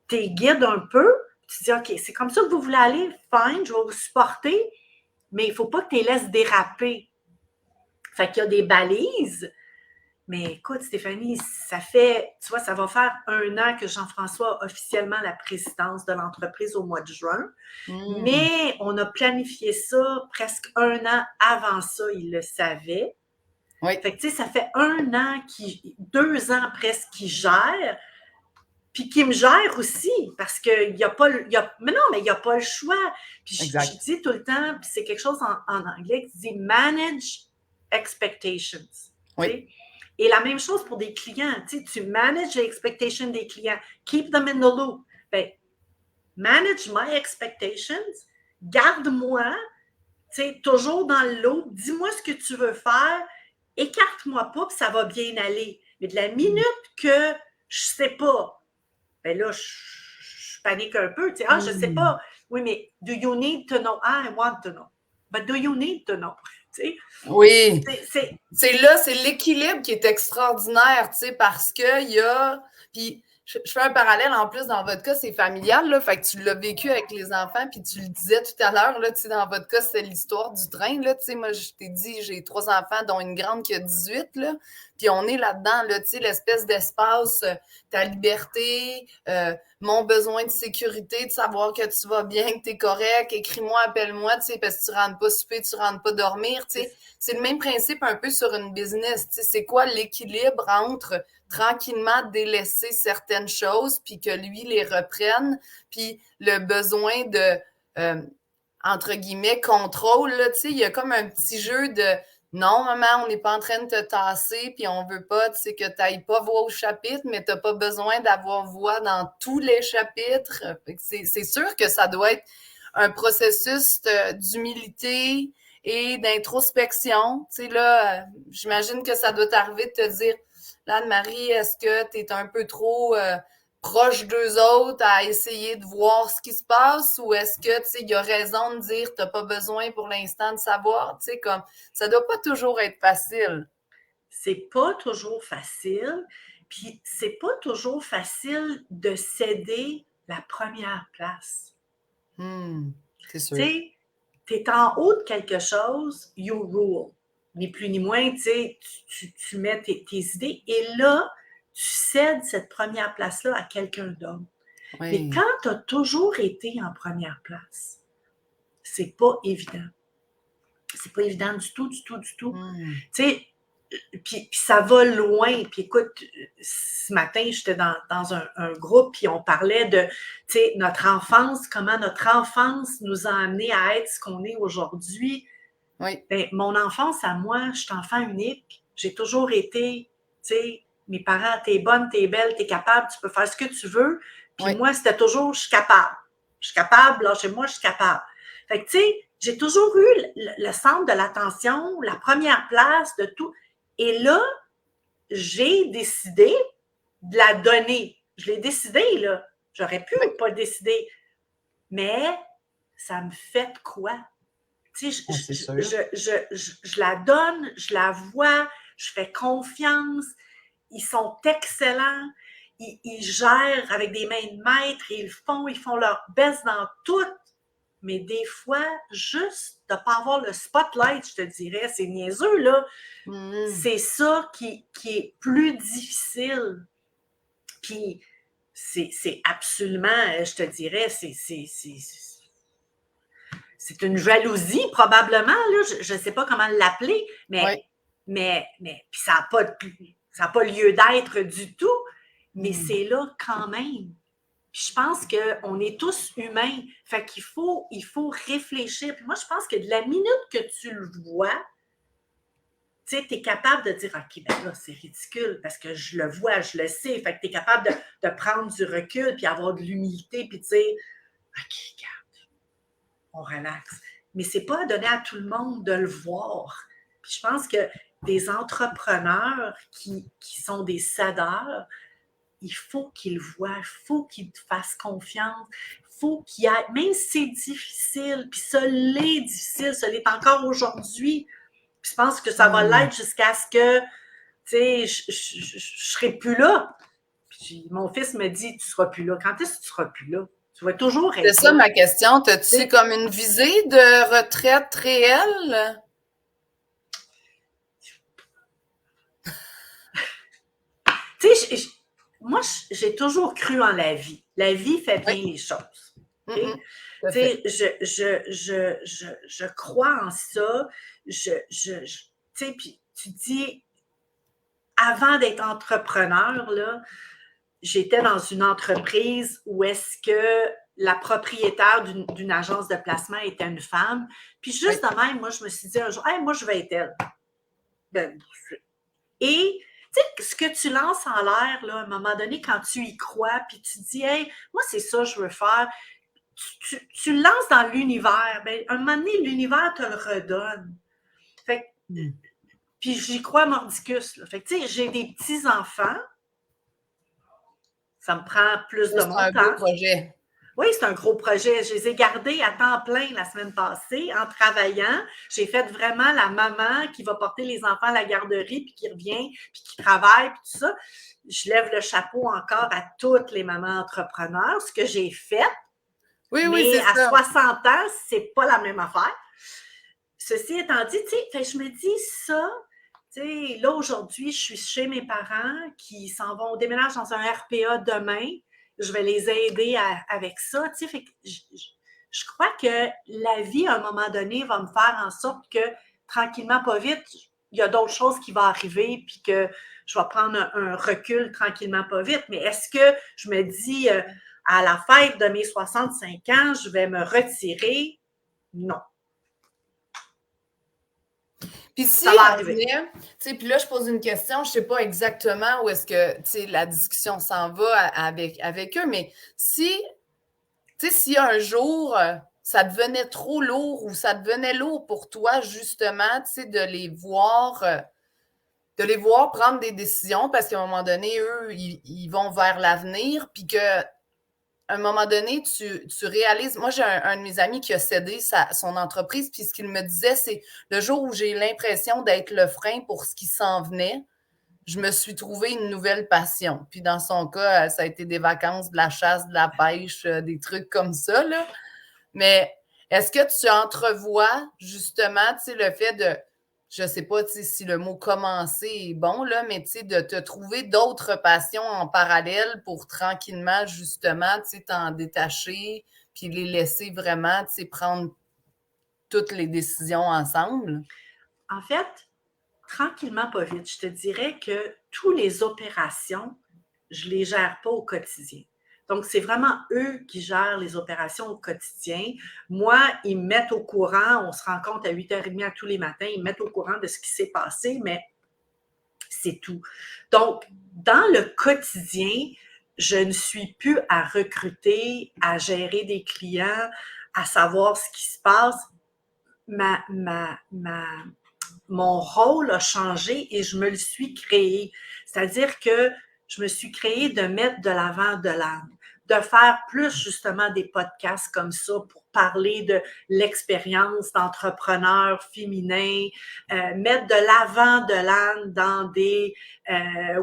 tes guides un peu. Tu dis, OK, c'est comme ça que vous voulez aller, fine, je vais vous supporter, mais il ne faut pas que tu les laisses déraper. Fait qu'il y a des balises. Mais écoute, Stéphanie, ça va faire 1 an que Jean-François a officiellement la présidence de l'entreprise au mois de juin. Mais on a planifié ça presque 1 an avant ça, il le savait. Oui. Fait que, tu sais, ça fait 1 an, 2 ans presque qu'il gère, puis qu'il me gère aussi, parce qu'il n'y a pas mais non, mais il n'y a pas le choix. Puis je dis tout le temps, puis c'est quelque chose en anglais qui dit « manage expectations ». Oui. Et la même chose pour des clients. Tu manages les expectations des clients. Keep them in the loop. Ben, manage my expectations. Garde-moi. sais, toujours dans le lot, dis-moi ce que tu veux faire, écarte-moi pas, puis ça va bien aller. Mais de la minute que je sais pas, ben là, je panique un peu. Tu sais, je sais pas. Oui, mais do you need to know? I want to know. But do you need to know? Tu sais, Oui. C'est là, c'est l'équilibre qui est extraordinaire, tu sais, parce qu'il y a. Puis, je fais un parallèle en plus, dans votre cas, c'est familial, là, fait que tu l'as vécu avec les enfants, puis tu le disais tout à l'heure, là, tu sais, dans votre cas, c'est l'histoire du train, là, tu sais, moi, je t'ai dit, j'ai 3 enfants, dont une grande qui a 18, là, puis on est là-dedans, là, tu sais, l'espèce d'espace, ta liberté, mon besoin de sécurité, de savoir que tu vas bien, que tu es correct, écris-moi, appelle-moi, tu sais, parce que tu rentres pas souper, tu rentres pas dormir, tu sais. C'est le même principe un peu sur une business, tu sais, c'est quoi l'équilibre entre tranquillement délaisser certaines choses, puis que lui les reprenne, puis le besoin de, entre guillemets, contrôle, là, tu sais, il y a comme un petit jeu de non, maman, on n'est pas en train de te tasser, puis on veut pas, tu sais, que tu n'ailles pas voix au chapitre, mais tu n'as pas besoin d'avoir voix dans tous les chapitres. C'est sûr que ça doit être un processus d'humilité et d'introspection. Tu sais, là, j'imagine que ça doit t'arriver de te dire, là, Anne-Marie, est-ce que tu es un peu trop proche d'eux autres à essayer de voir ce qui se passe, ou est-ce que, tu sais, il y a raison de dire t'as pas besoin pour l'instant de savoir, tu sais, comme ça doit pas toujours être facile. C'est pas toujours facile, puis c'est pas toujours facile de céder la première place. C'est sûr. Tu sais, t'es en haut de quelque chose, you rule. Ni plus ni moins, tu sais, tu mets tes idées, et là, tu cèdes cette première place-là à quelqu'un d'autre. Oui. Mais quand tu as toujours été en première place, c'est pas évident. C'est pas évident du tout, du tout, du tout. Tu sais, puis ça va loin. Puis écoute, ce matin, j'étais dans un groupe, puis on parlait de, tu sais, notre enfance, comment notre enfance nous a amenés à être ce qu'on est aujourd'hui. Oui. Ben, mon enfance à moi, je suis enfant unique. J'ai toujours été, tu sais, mes parents, t'es bonne, t'es belle, t'es capable, tu peux faire ce que tu veux. Puis Oui. moi, c'était toujours, je suis capable. Je suis capable, lâchez-moi, je suis capable. Fait que, tu sais, j'ai toujours eu le centre de l'attention, la première place de tout. Et là, j'ai décidé de la donner. Je l'ai décidé, là. J'aurais pu pas le décider. Mais ça me fait quoi? Tu sais, je la donne, je la vois, je fais confiance. Ils sont excellents. Ils gèrent avec des mains de maître, ils font leur best dans tout. Mais des fois, juste de ne pas avoir le spotlight, je te dirais, c'est niaiseux, là. C'est ça qui est plus difficile. Puis, c'est absolument, je te dirais, c'est une jalousie, probablement, là. Je ne sais pas comment l'appeler, mais puis ça n'a pas lieu d'être du tout, mais c'est là quand même. Puis je pense qu'on est tous humains. Fait qu'il faut réfléchir. Puis moi, je pense que de la minute que tu le vois, tu sais, tu es capable de dire, OK, ben là, c'est ridicule parce que je le vois, je le sais. Fait que tu es capable de prendre du recul puis avoir de l'humilité puis de dire, OK, regarde, on relaxe. Mais c'est pas à donner à tout le monde de le voir. Puis je pense que des entrepreneurs qui sont des cédeurs, il faut qu'ils le voient, il faut qu'ils te fassent confiance, il faut qu'il y ait, même si c'est difficile, puis ça l'est difficile, ça l'est encore aujourd'hui, puis je pense que ça va l'être jusqu'à ce que, tu sais, je serai plus là. Puis mon fils me dit, tu seras plus là. Quand est-ce que tu seras plus là? Tu vas toujours être là. C'est ça ma question. T'as-tu comme une visée de retraite réelle? Tu sais, moi, j'ai toujours cru en la vie. La vie fait bien les choses. Okay? Tu sais, je crois en ça. Tu sais, puis tu dis, avant d'être entrepreneur, là, j'étais dans une entreprise où est-ce que la propriétaire d'une agence de placement était une femme. Puis juste de même, moi, je me suis dit un jour, hey, moi, je vais être elle. Ben, et tu sais, ce que tu lances en l'air, là, à un moment donné, quand tu y crois, puis tu dis, hey, moi, c'est ça que je veux faire, tu tu le lances dans l'univers, ben, un moment donné, l'univers te le redonne. Fait que, puis j'y crois mordicus. Là. Fait que, tu sais, j'ai des petits-enfants. Ça me prend plus de mon temps. C'est un beau projet. Oui, c'est un gros projet. Je les ai gardés à temps plein la semaine passée en travaillant. J'ai fait vraiment la maman qui va porter les enfants à la garderie, puis qui revient, puis qui travaille, puis tout ça. Je lève le chapeau encore à toutes les mamans entrepreneurs, ce que j'ai fait. Oui, mais c'est à ça. 60 ans, c'est pas la même affaire. Ceci étant dit, tu sais, je me dis ça, tu sais, là, aujourd'hui, je suis chez mes parents qui s'en vont, déménagent dans un RPA demain. Je vais les aider avec ça, tu sais, fait que je crois que la vie, à un moment donné, va me faire en sorte que, tranquillement, pas vite, il y a d'autres choses qui vont arriver, puis que je vais prendre un recul tranquillement, pas vite. Mais est-ce que je me dis, à la fête de mes 65 ans, je vais me retirer? Non. Puis si Ça va on arriver. venait, tu sais, puis là, je pose une question, je sais pas exactement où est-ce que, tu sais, la discussion s'en va avec eux, mais si, tu sais, si un jour, ça devenait trop lourd ou ça devenait lourd pour toi, justement, tu sais, de les voir prendre des décisions parce qu'à un moment donné, eux, ils vont vers l'avenir, puis que à un moment donné, tu réalises. Moi, j'ai un de mes amis qui a cédé son entreprise, puis ce qu'il me disait, c'est le jour où j'ai l'impression d'être le frein pour ce qui s'en venait, je me suis trouvé une nouvelle passion. Puis dans son cas, ça a été des vacances, de la chasse, de la pêche, des trucs comme ça, là. Mais est-ce que tu entrevois justement, tu sais, le fait de, je sais pas si le mot commencer est bon, là, mais tu sais, de te trouver d'autres passions en parallèle pour tranquillement, justement, tu sais, t'en détacher, puis les laisser vraiment, tu sais, prendre toutes les décisions ensemble? En fait, tranquillement, pas vite, je te dirais que toutes les opérations, je ne les gère pas au quotidien. Donc, c'est vraiment eux qui gèrent les opérations au quotidien. Moi, ils me mettent au courant, on se rencontre à 8h30 à tous les matins, ils me mettent au courant de ce qui s'est passé, mais c'est tout. Donc, dans le quotidien, je ne suis plus à recruter, à gérer des clients, à savoir ce qui se passe. Mon rôle a changé et je me le suis créé. C'est-à-dire que je me suis créé de mettre de l'avant de l'âme, de faire plus justement des podcasts comme ça pour parler de l'expérience d'entrepreneurs féminins, mettre de l'avant de l'âme dans des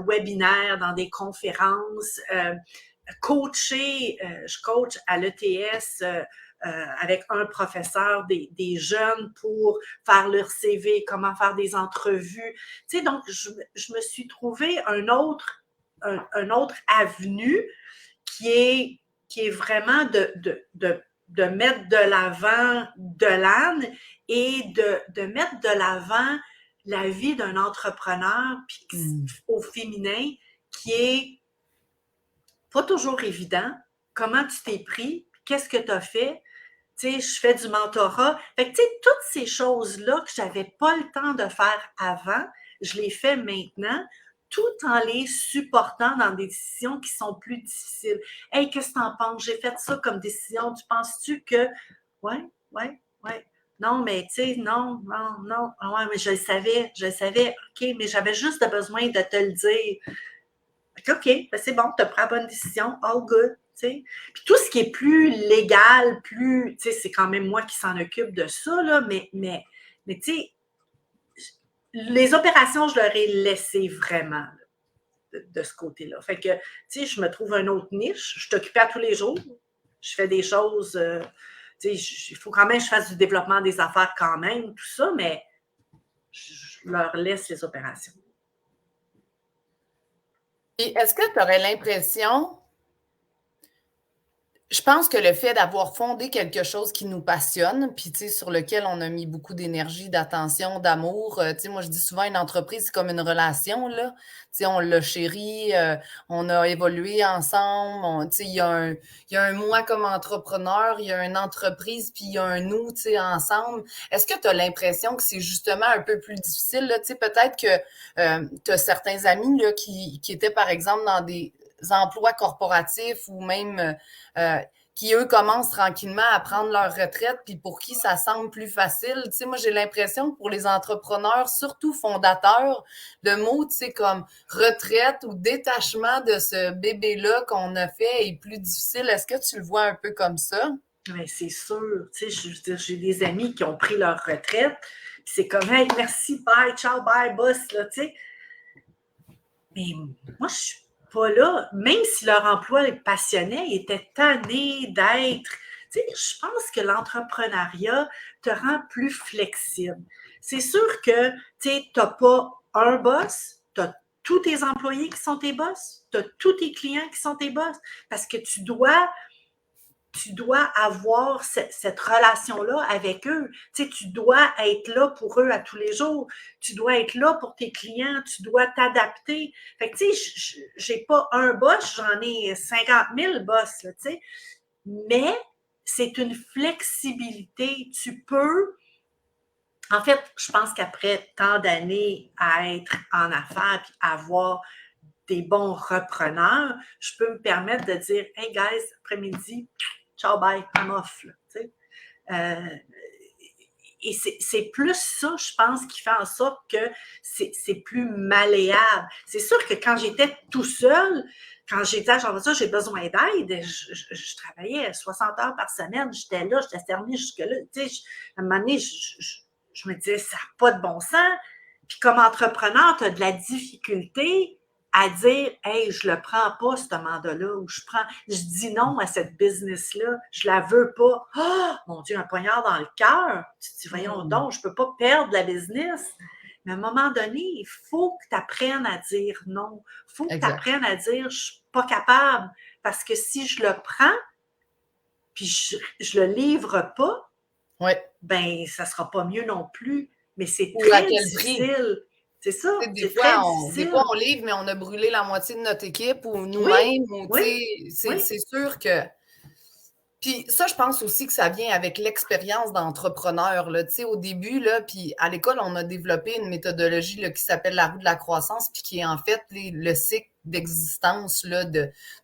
webinaires, dans des conférences, coacher, je coach à l'ETS avec un professeur des jeunes pour faire leur CV, comment faire des entrevues. Tu sais, donc, je me suis trouvé un autre avenue qui est vraiment de mettre de l'avant de l'âne et de mettre de l'avant la vie d'un entrepreneur puis au féminin qui est pas toujours évident. Comment tu t'es pris? Qu'est-ce que tu as fait? Tu sais, je fais du mentorat. Fait que, tu sais, toutes ces choses-là que j'avais pas le temps de faire avant, je les fais maintenant, tout en les supportant dans des décisions qui sont plus difficiles. Hey, qu'est-ce que t'en penses? J'ai fait ça comme décision. Tu penses-tu que... Ouais. Non, mais tu sais, non. Ah ouais, mais je le savais. OK, mais j'avais juste besoin de te le dire. OK, ben c'est bon, tu as pris la bonne décision, all good. T'sais. Puis tout ce qui est plus légal, plus, tu sais, c'est quand même moi qui s'en occupe de ça, là, mais tu sais, les opérations, je leur ai laissé vraiment de ce côté-là. Fait que, tu sais, je me trouve une autre niche, je suis occupée à tous les jours, je fais des choses, tu sais, il faut quand même que je fasse du développement des affaires quand même, tout ça, mais je leur laisse les opérations. Et est-ce que tu aurais l'impression, je pense que le fait d'avoir fondé quelque chose qui nous passionne, puis tu sais, sur lequel on a mis beaucoup d'énergie, d'attention, d'amour, tu sais, moi je dis souvent une entreprise, c'est comme une relation, là. Tu sais, on l'a chérie, on a évolué ensemble, tu sais, il y a un moi comme entrepreneur, il y a une entreprise, puis il y a un nous, tu sais, ensemble. Est-ce que tu as l'impression que c'est justement un peu plus difficile, là? Tu sais, peut-être que tu as certains amis, là, qui étaient, par exemple, dans des emplois corporatifs ou même qui, eux, commencent tranquillement à prendre leur retraite, puis pour qui ça semble plus facile. Tu sais, moi, j'ai l'impression que pour les entrepreneurs, surtout fondateurs, le mot, tu sais, comme retraite ou détachement de ce bébé-là qu'on a fait est plus difficile. Est-ce que tu le vois un peu comme ça? Mais c'est sûr, tu sais, je veux dire, j'ai des amis qui ont pris leur retraite, c'est comme, hey, merci, bye, ciao, bye, boss, là, tu sais. Mais moi, je suis pas là. Même si leur emploi les passionnait, ils étaient tannés d'être. Tu sais, je pense que l'entrepreneuriat te rend plus flexible. C'est sûr que tu n'as pas un boss, tu as tous tes employés qui sont tes boss, tu as tous tes clients qui sont tes boss, parce que tu dois avoir cette relation-là avec eux. Tu sais, tu dois être là pour eux à tous les jours. Tu dois être là pour tes clients. Tu dois t'adapter. Fait que, tu sais, j'ai pas un boss, j'en ai 50 000 boss, là, tu sais. Mais c'est une flexibilité. Tu peux... En fait, je pense qu'après tant d'années à être en affaires puis avoir des bons repreneurs, je peux me permettre de dire, hey guys, après-midi, ciao, bye, I'm off. Là, tu sais. Et c'est plus ça, je pense, qui fait en sorte que c'est plus malléable. C'est sûr que quand j'étais tout seul, quand j'étais à ça, j'ai besoin d'aide. Je travaillais 60 heures par semaine, j'étais là, j'étais fermée jusque-là. Tu sais, à un moment donné, je me disais, ça n'a pas de bon sens. Puis comme entrepreneur, tu as de la difficulté à dire, hey, je le prends pas, ce mandat-là, ou je dis non à cette business-là, je la veux pas. Oh, mon Dieu, un poignard dans le cœur. Tu te dis, voyons donc, je peux pas perdre la business. Mais à un moment donné, il faut que tu apprennes à dire non. Il faut que tu apprennes à dire, je suis pas capable. Parce que si je le prends, puis je le livre pas, ben, ça sera pas mieux non plus. Mais c'est très difficile. C'est ça, des fois, on livre, mais on a brûlé la moitié de notre équipe ou nous-mêmes. C'est sûr que... Puis ça, je pense aussi que ça vient avec l'expérience d'entrepreneur. Là. Tu sais, au début, là, puis à l'école, on a développé une méthodologie là, qui s'appelle la roue de la croissance, puis qui est en fait le cycle d'existence là,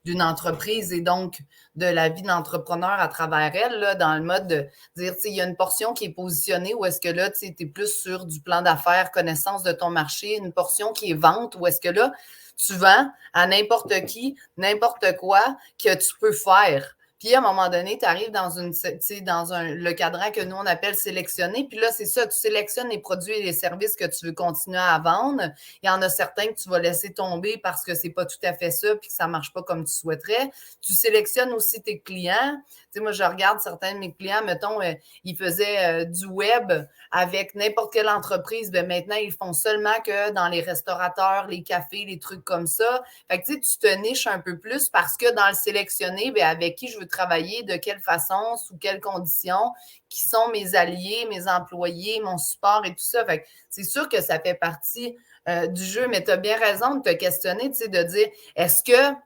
d'une entreprise et donc de la vie d'entrepreneur à travers elle, là, dans le mode de dire, tu sais, il y a une portion qui est positionnée où est-ce que là, tu sais, es plus sur du plan d'affaires, connaissance de ton marché, une portion qui est vente où est-ce que là, tu vends à n'importe qui, n'importe quoi que tu peux faire. Puis, à un moment donné, tu arrives dans le cadran que nous, on appelle sélectionner. Puis là, c'est ça, tu sélectionnes les produits et les services que tu veux continuer à vendre. Il y en a certains que tu vas laisser tomber parce que c'est pas tout à fait ça puis que ça marche pas comme tu souhaiterais. Tu sélectionnes aussi tes clients. Tu sais, moi, je regarde certains de mes clients, mettons, ils faisaient du web avec n'importe quelle entreprise. Bien, maintenant, ils font seulement que dans les restaurateurs, les cafés, les trucs comme ça. Fait que, tu sais, tu te niches un peu plus parce que dans le sélectionner, bien, avec qui je veux travailler, de quelle façon, sous quelles conditions, qui sont mes alliés, mes employés, mon support et tout ça. Fait que c'est sûr que ça fait partie du jeu, mais tu as bien raison de te questionner, tu sais, de dire, est-ce que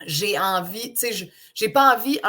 j'ai envie, tu sais, j'ai pas envie,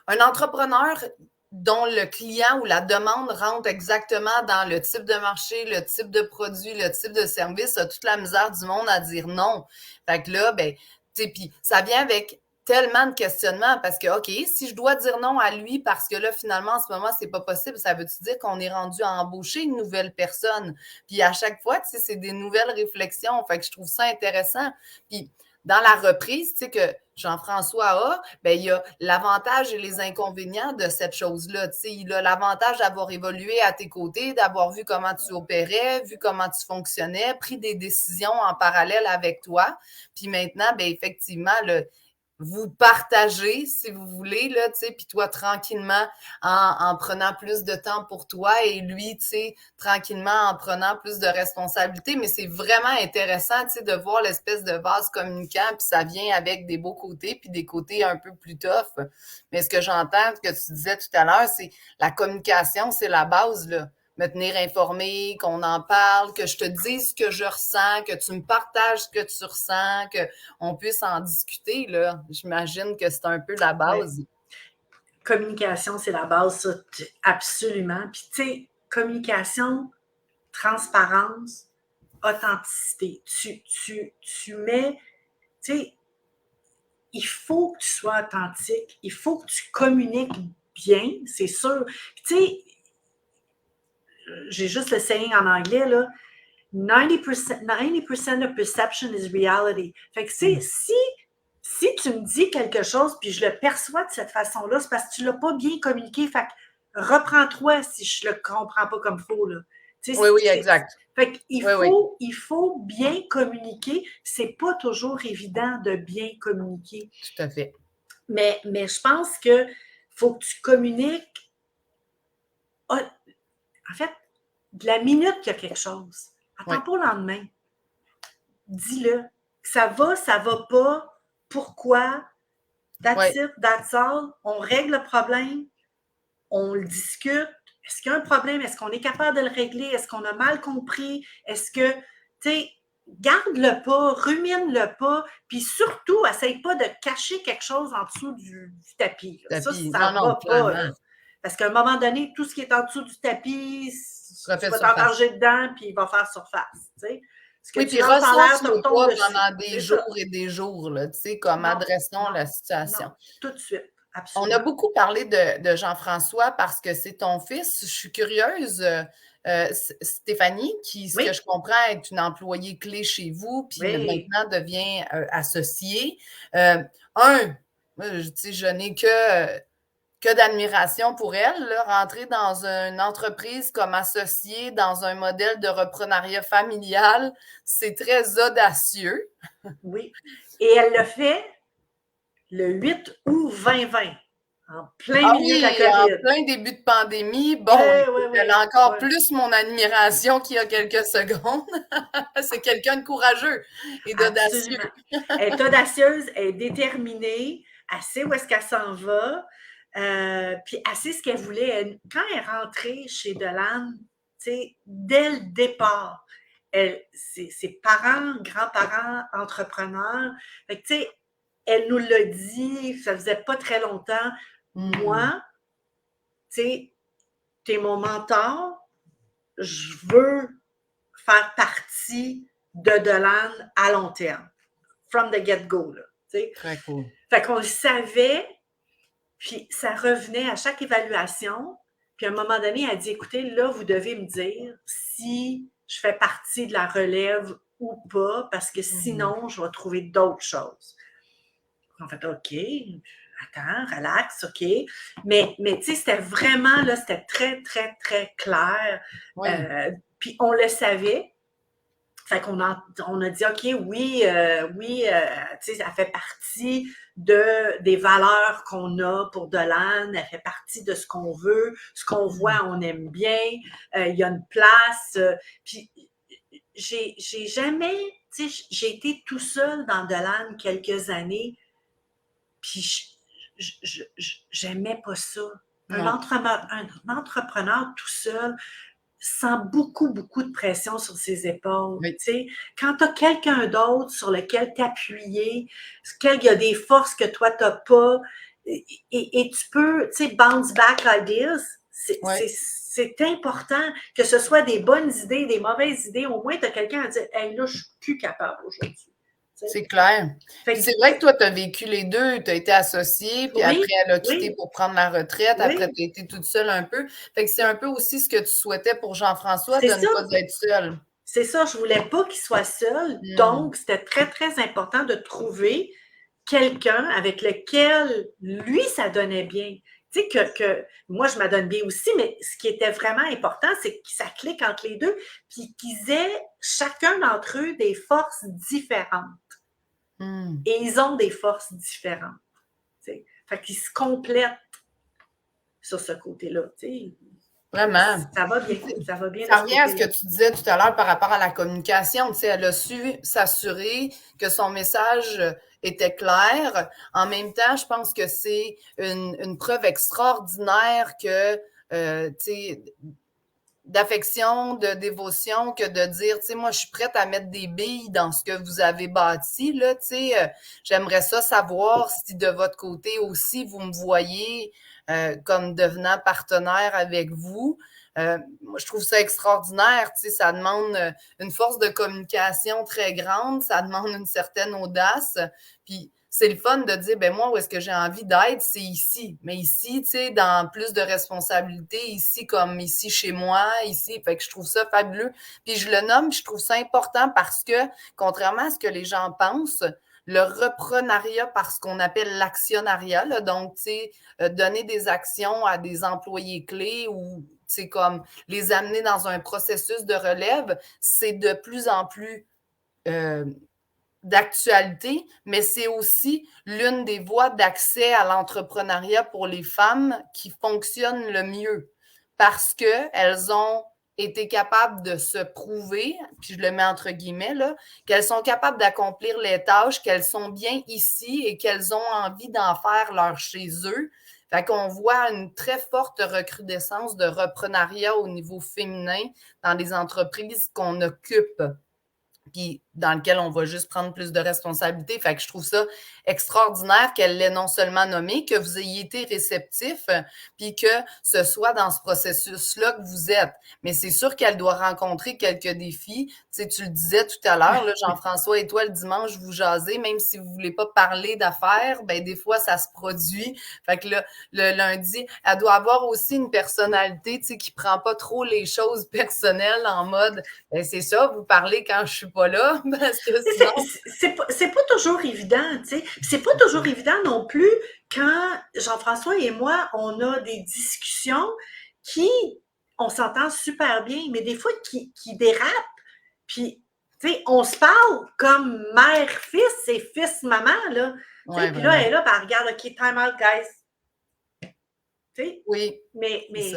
un entrepreneur dont le client ou la demande rentre exactement dans le type de marché, le type de produit, le type de service, a toute la misère du monde à dire non. Fait que là, ben, tu sais, puis ça vient avec tellement de questionnements parce que, OK, si je dois dire non à lui parce que là, finalement, en ce moment, c'est pas possible, ça veut-tu dire qu'on est rendu à embaucher une nouvelle personne? Puis à chaque fois, tu sais, c'est des nouvelles réflexions. Fait que je trouve ça intéressant. Puis dans la reprise, tu sais, que Jean-François a, ben, il y a l'avantage et les inconvénients de cette chose-là. Tu sais, il a l'avantage d'avoir évolué à tes côtés, d'avoir vu comment tu opérais, vu comment tu fonctionnais, pris des décisions en parallèle avec toi. Puis maintenant, ben, effectivement, vous partagez, si vous voulez, là, tu sais, puis toi, tranquillement, en prenant plus de temps pour toi et lui, tu sais, tranquillement, en prenant plus de responsabilités. Mais c'est vraiment intéressant, tu sais, de voir l'espèce de vase communicant, puis ça vient avec des beaux côtés, puis des côtés un peu plus tough. Mais ce que j'entends, ce que tu disais tout à l'heure, c'est la communication, c'est la base, là. Me tenir informé, qu'on en parle, que je te dise ce que je ressens, que tu me partages ce que tu ressens, qu'on puisse en discuter, là. J'imagine que c'est un peu la base. Ouais. Communication, c'est la base, ça, absolument. Puis, tu sais, communication, transparence, authenticité. Tu mets, tu sais, il faut que tu sois authentique, il faut que tu communiques bien, c'est sûr. Tu sais, j'ai juste le saying en anglais, là, 90% of perception is reality. Fait que si tu me dis quelque chose puis je le perçois de cette façon-là, c'est parce que tu ne l'as pas bien communiqué. Fait que reprends-toi si je le comprends pas comme il faut. Là. Oui, exact. Fait qu'il il faut bien communiquer. C'est pas toujours évident de bien communiquer. Tout à fait. Mais je pense que faut que tu communiques. En fait, de la minute qu'il y a quelque chose, attends pas le lendemain. Dis-le. Ça va pas, pourquoi, that's it, that's all. On règle le problème, on le discute. Est-ce qu'il y a un problème? Est-ce qu'on est capable de le régler? Est-ce qu'on a mal compris? Est-ce que, tu sais, garde-le pas, rumine-le pas, puis surtout, essaye pas de cacher quelque chose en dessous du tapis. Ça va pas. Là. Parce qu'à un moment donné, tout ce qui est en dessous du tapis, tu vas t'enfarger dedans, puis il va faire surface. Tu sais. Oui, puis ressens-le pas pendant des jours et des jours, là, tu sais, comme adressons la situation. Non, tout de suite. Absolument. On a beaucoup parlé de Jean-François parce que c'est ton fils. Je suis curieuse. Stéphanie, qui, ce que je comprends, est une employée clé chez vous, puis maintenant devient associée. Je n'ai que d'admiration pour elle, là, rentrer dans une entreprise comme associée, dans un modèle de reprenariat familial, c'est très audacieux. Oui, et elle le fait le 8 août 2020. En plein milieu de la COVID. En plein début de pandémie. Bon, elle a encore plus mon admiration qu'il y a quelques secondes. C'est quelqu'un de courageux et d'audacieux. Elle est audacieuse, elle est déterminée, elle sait où est-ce qu'elle s'en va, puis elle sait ce qu'elle voulait. Quand elle est rentrée chez Delanne, dès le départ, ses parents, grands-parents, entrepreneurs, fait que, elle nous l'a dit, ça faisait pas très longtemps. Moi, t'es mon mentor, je veux faire partie de Delanne à long terme. From the get-go, là. Très cool. Fait qu'on le savait, puis ça revenait à chaque évaluation. Puis à un moment donné, elle a dit, écoutez, là, vous devez me dire si je fais partie de la relève ou pas, parce que sinon, je vais trouver d'autres choses. On fait OK, attends, relax, OK. Mais tu sais, c'était vraiment, là, c'était très, très, très clair. Puis on le savait. Fait qu'on on a dit, OK, oui, tu sais, ça fait partie des valeurs qu'on a pour Delanne, elle fait partie de ce qu'on veut, ce qu'on voit, on aime bien, il y a une place. Puis j'ai jamais, tu sais, j'ai été tout seul dans Delanne quelques années, puis j'aimais pas ça. Un entrepreneur tout seul sent beaucoup, beaucoup de pression sur ses épaules. Oui. Quand tu as quelqu'un d'autre sur lequel t'appuyer, qu'il y a des forces que toi, tu n'as pas, et tu peux, bounce back ideas, c'est important que ce soit des bonnes idées, des mauvaises idées. Au moins, tu as quelqu'un à dire « Hey, là, je ne suis plus capable aujourd'hui. » C'est clair. C'est vrai que toi, tu as vécu les deux. Tu as été associée, puis après, elle a quitté pour prendre la retraite. Après, tu as été toute seule un peu. Fait que c'est un peu aussi ce que tu souhaitais pour Jean-François, de ne pas être seul. C'est ça, je ne voulais pas qu'il soit seul. Donc, c'était très, très important de trouver quelqu'un avec lequel, lui, ça donnait bien. Tu sais, que moi, je m'adonne bien aussi, mais ce qui était vraiment important, c'est que ça clique entre les deux, puis qu'ils aient chacun d'entre eux des forces différentes. Et ils ont des forces différentes. T'sais. Fait qu'ils se complètent sur ce côté-là. Vraiment. Ça va bien. Ça va bien. Ça revient à ce que tu disais tout à l'heure par rapport à la communication. Elle a su s'assurer que son message était clair. En même temps, je pense que c'est une preuve extraordinaire que, d'affection, de dévotion, que de dire, tu sais, moi, je suis prête à mettre des billes dans ce que vous avez bâti, là, tu sais, j'aimerais ça savoir si de votre côté aussi, vous me voyez comme devenant partenaire avec vous. Moi, je trouve ça extraordinaire, tu sais, ça demande une force de communication très grande, ça demande une certaine audace, puis c'est le fun de dire, ben moi, où est-ce que j'ai envie d'être, c'est ici. Mais ici, tu sais, dans plus de responsabilités, ici comme ici chez moi, ici. Fait que je trouve ça fabuleux. Puis je le nomme, je trouve ça important parce que, contrairement à ce que les gens pensent, le reprenariat par ce qu'on appelle l'actionnariat, là, donc, tu sais, donner des actions à des employés clés ou, c'est comme les amener dans un processus de relève, c'est de plus en plus d'actualité, mais c'est aussi l'une des voies d'accès à l'entrepreneuriat pour les femmes qui fonctionne le mieux parce qu'elles ont été capables de se prouver, puis je le mets entre guillemets, là, qu'elles sont capables d'accomplir les tâches, qu'elles sont bien ici et qu'elles ont envie d'en faire leur chez eux. Fait qu'on voit une très forte recrudescence de reprenariat au niveau féminin dans les entreprises qu'on occupe, puis dans lequel on va juste prendre plus de responsabilités. Fait que je trouve ça extraordinaire qu'elle l'ait non seulement nommé, que vous ayez été réceptif, puis que ce soit dans ce processus-là que vous êtes. Mais c'est sûr qu'elle doit rencontrer quelques défis. Tu sais, tu le disais tout à l'heure, là, Jean-François et toi, le dimanche, vous jasez, même si vous voulez pas parler d'affaires, ben des fois, ça se produit. Fait que là, le lundi, elle doit avoir aussi une personnalité, tu sais, qui prend pas trop les choses personnelles en mode, ben c'est ça, vous parlez quand je suis pas là, parce que sinon... C'est pas toujours évident, tu sais. C'est pas toujours évident non plus quand Jean-François et moi, on a des discussions qui, on s'entend super bien, mais des fois qui dérapent. Puis, tu sais, on se parle comme mère-fils et fils-maman, là. Ouais, puis là, elle est là, ben, regarde, OK, time out, guys. Tu sais, oui, mais, c'est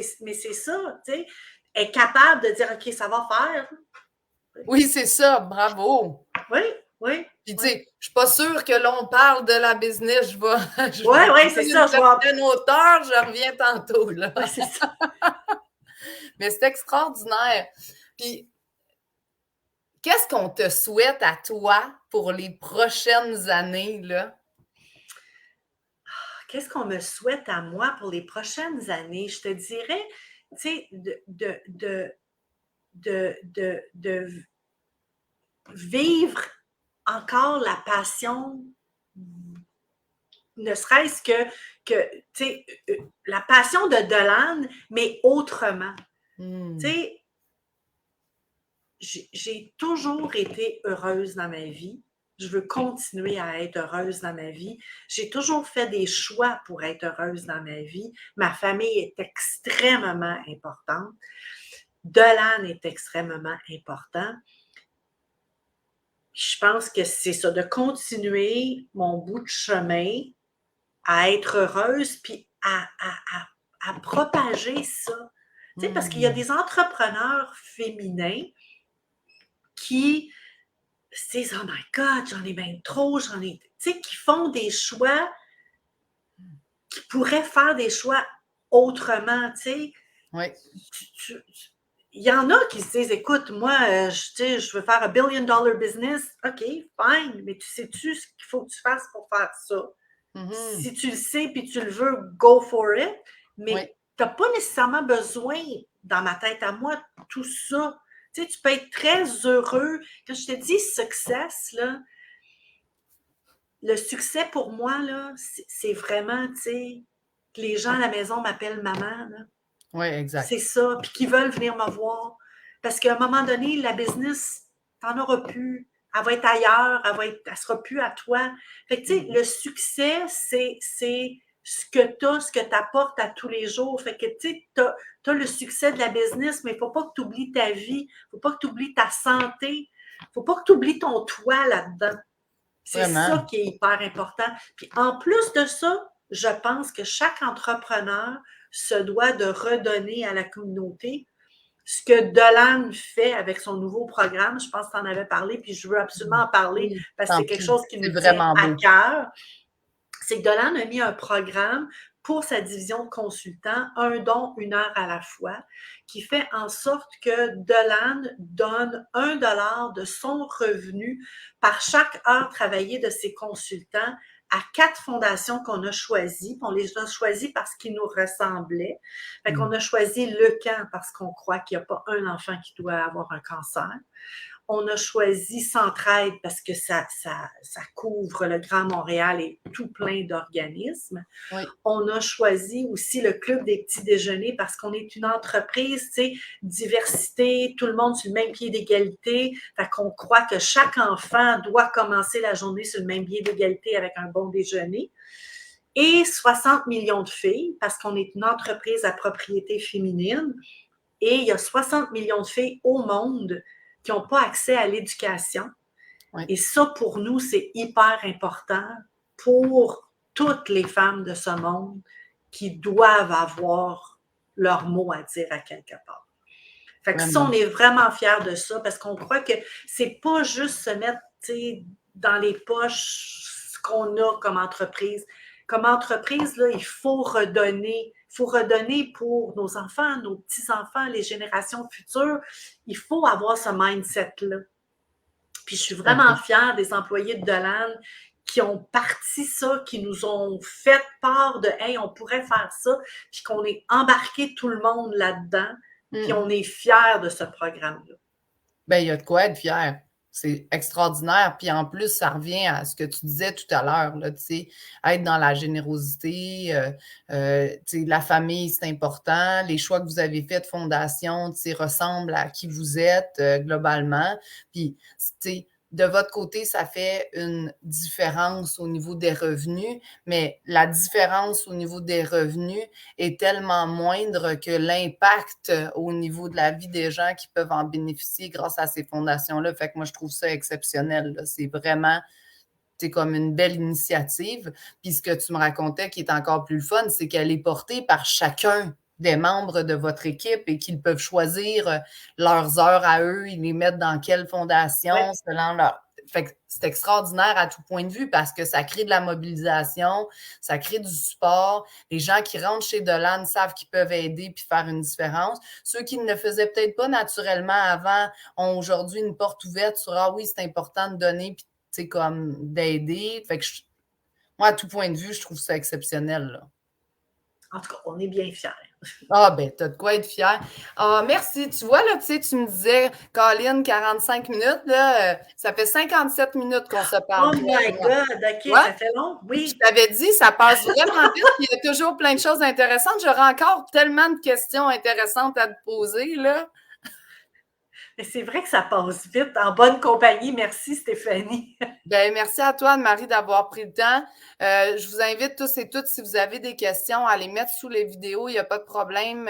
ça. mais c'est ça, tu sais. Elle est capable de dire, OK, ça va faire. Oui, c'est ça, bravo. Oui, oui. Puis, tu sais, je suis pas sûre que l'on parle de la business. Je vais Oui, c'est prendre ça. une certaine hauteur, je reviens tantôt, là. Ouais, c'est ça. Mais c'est extraordinaire. Puis, qu'est-ce qu'on te souhaite à toi pour les prochaines années, là? Qu'est-ce qu'on me souhaite à moi pour les prochaines années? Je te dirais, tu sais, de vivre encore la passion, ne serait-ce que tu sais, la passion de Dolan, mais autrement. Tu sais, j'ai toujours été heureuse dans ma vie. Je veux continuer à être heureuse dans ma vie. J'ai toujours fait des choix pour être heureuse dans ma vie. Ma famille est extrêmement importante. Dolan est extrêmement important. Je pense que c'est ça, de continuer mon bout de chemin à être heureuse, puis à propager ça. Tu sais, parce qu'il y a des entrepreneurs féminins qui se disent « Oh my God, j'en ai bien trop, j'en ai... » Tu sais, qui font des choix, qui pourraient faire des choix autrement, tu sais. Oui. Il y en a qui se disent « Écoute, moi, je veux faire un billion-dollar business. » OK, fine, mais tu sais-tu ce qu'il faut que tu fasses pour faire ça? Si tu le sais puis tu le veux, go for it. Mais tu n'as pas nécessairement besoin, dans ma tête à moi, tout ça. Tu sais, tu peux être très heureux. Quand je te dis success, là, le succès pour moi, là, c'est vraiment, tu sais, que les gens à la maison m'appellent maman. Là. Oui, exact. C'est ça. Puis qu'ils veulent venir me voir. Parce qu'à un moment donné, la business, tu n'en auras plus. Elle va être ailleurs, elle ne sera plus à toi. Fait que, tu sais, le succès, c'est ce que tu as, ce que tu apportes à tous les jours. Fait que, tu sais, tu as le succès de la business, mais il ne faut pas que tu oublies ta vie, il ne faut pas que tu oublies ta santé, il ne faut pas que tu oublies ton toit là-dedans. C'est ça qui est hyper important. Puis en plus de ça, je pense que chaque entrepreneur se doit de redonner à la communauté ce que Dolan fait avec son nouveau programme. Je pense que tu en avais parlé, puis je veux absolument en parler parce que c'est quelque chose qui nous tient à cœur. C'est que Dolan a mis un programme pour sa division de consultants, un don, 1 heure à la fois, qui fait en sorte que Dolan donne 1 $ de son revenu par chaque heure travaillée de ses consultants à 4 fondations qu'on a choisies. On les a choisies parce qu'ils nous ressemblaient. Fait qu'on a choisi Le Camp parce qu'on croit qu'il n'y a pas un enfant qui doit avoir un cancer. On a choisi Centraide parce que ça couvre le Grand Montréal et tout plein d'organismes. Oui. On a choisi aussi le Club des petits déjeuners parce qu'on est une entreprise, tu sais, diversité, tout le monde sur le même pied d'égalité. Fait qu'on croit que chaque enfant doit commencer la journée sur le même pied d'égalité avec un bon déjeuner. Et 60 millions de filles, parce qu'on est une entreprise à propriété féminine, et il y a 60 millions de filles au monde qui n'ont pas accès à l'éducation. Oui. Et ça, pour nous, c'est hyper important pour toutes les femmes de ce monde qui doivent avoir leur mot à dire à quelque part. Fait que ça, on est vraiment fiers de ça parce qu'on croit que c'est pas juste se mettre dans les poches ce qu'on a comme entreprise. Comme entreprise, là, il faut redonner. Il faut redonner pour nos enfants, nos petits-enfants, les générations futures. Il faut avoir ce mindset-là. Puis je suis vraiment fière des employés de Dolan qui ont parti ça, qui nous ont fait part de « Hey, on pourrait faire ça », puis qu'on est embarqué tout le monde là-dedans, puis on est fiers de ce programme-là. Bien, il y a de quoi être fier. C'est extraordinaire. Puis en plus, ça revient à ce que tu disais tout à l'heure, là, tu sais, être dans la générosité, tu sais, la famille, c'est important. Les choix que vous avez faits de fondation, tu sais, ressemblent à qui vous êtes globalement. Puis, tu sais, de votre côté, ça fait une différence au niveau des revenus, mais la différence au niveau des revenus est tellement moindre que l'impact au niveau de la vie des gens qui peuvent en bénéficier grâce à ces fondations-là. Fait que moi, je trouve ça exceptionnel, là. C'est vraiment, c'est comme une belle initiative. Puis ce que tu me racontais qui est encore plus le fun, c'est qu'elle est portée par chacun des membres de votre équipe et qu'ils peuvent choisir leurs heures à eux, ils les mettent dans quelle fondation, selon leur... Fait que c'est extraordinaire à tout point de vue parce que ça crée de la mobilisation, ça crée du support. Les gens qui rentrent chez Dolan savent qu'ils peuvent aider puis faire une différence. Ceux qui ne le faisaient peut-être pas naturellement avant ont aujourd'hui une porte ouverte sur « Ah oui, c'est important de donner puis tu sais, comme d'aider. » Fait que moi, à tout point de vue, je trouve ça exceptionnel, là. En tout cas, on est bien fiers. Ah, ben, t'as de quoi être fier. Ah, merci. Tu vois, là, tu sais, tu me disais, Colin, 45 minutes, là, ça fait 57 minutes qu'on se parle. Oh my God, OK, ouais? Ça fait long? Oui. Je t'avais dit, ça passe vraiment vite, il y a toujours plein de choses intéressantes. J'aurais encore tellement de questions intéressantes à te poser, là. Mais c'est vrai que ça passe vite, en bonne compagnie. Merci, Stéphanie. Bien, merci à toi, Anne-Marie, d'avoir pris le temps. Je vous invite tous et toutes, si vous avez des questions, à les mettre sous les vidéos. Il n'y a pas de problème.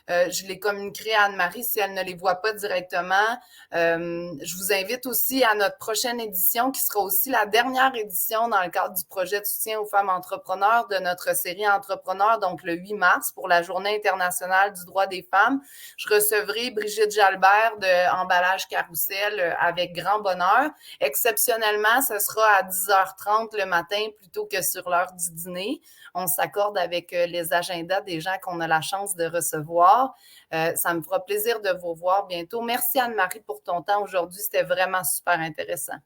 Je les communiquerai à Anne-Marie si elle ne les voit pas directement. Je vous invite aussi à notre prochaine édition, qui sera aussi la dernière édition dans le cadre du projet de soutien aux femmes entrepreneurs de notre série Entrepreneurs, donc le 8 mars, pour la Journée internationale du droit des femmes. Je recevrai Brigitte Jalbert de Emballage Carrousel avec grand bonheur. Exceptionnellement, ce sera à 10h30 le matin plutôt que sur l'heure du dîner. On s'accorde avec les agendas des gens qu'on a la chance de recevoir. Ça me fera plaisir de vous voir bientôt. Merci Anne-Marie pour ton temps aujourd'hui. C'était vraiment super intéressant.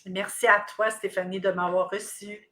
Merci à toi, Stéphanie, de m'avoir reçue.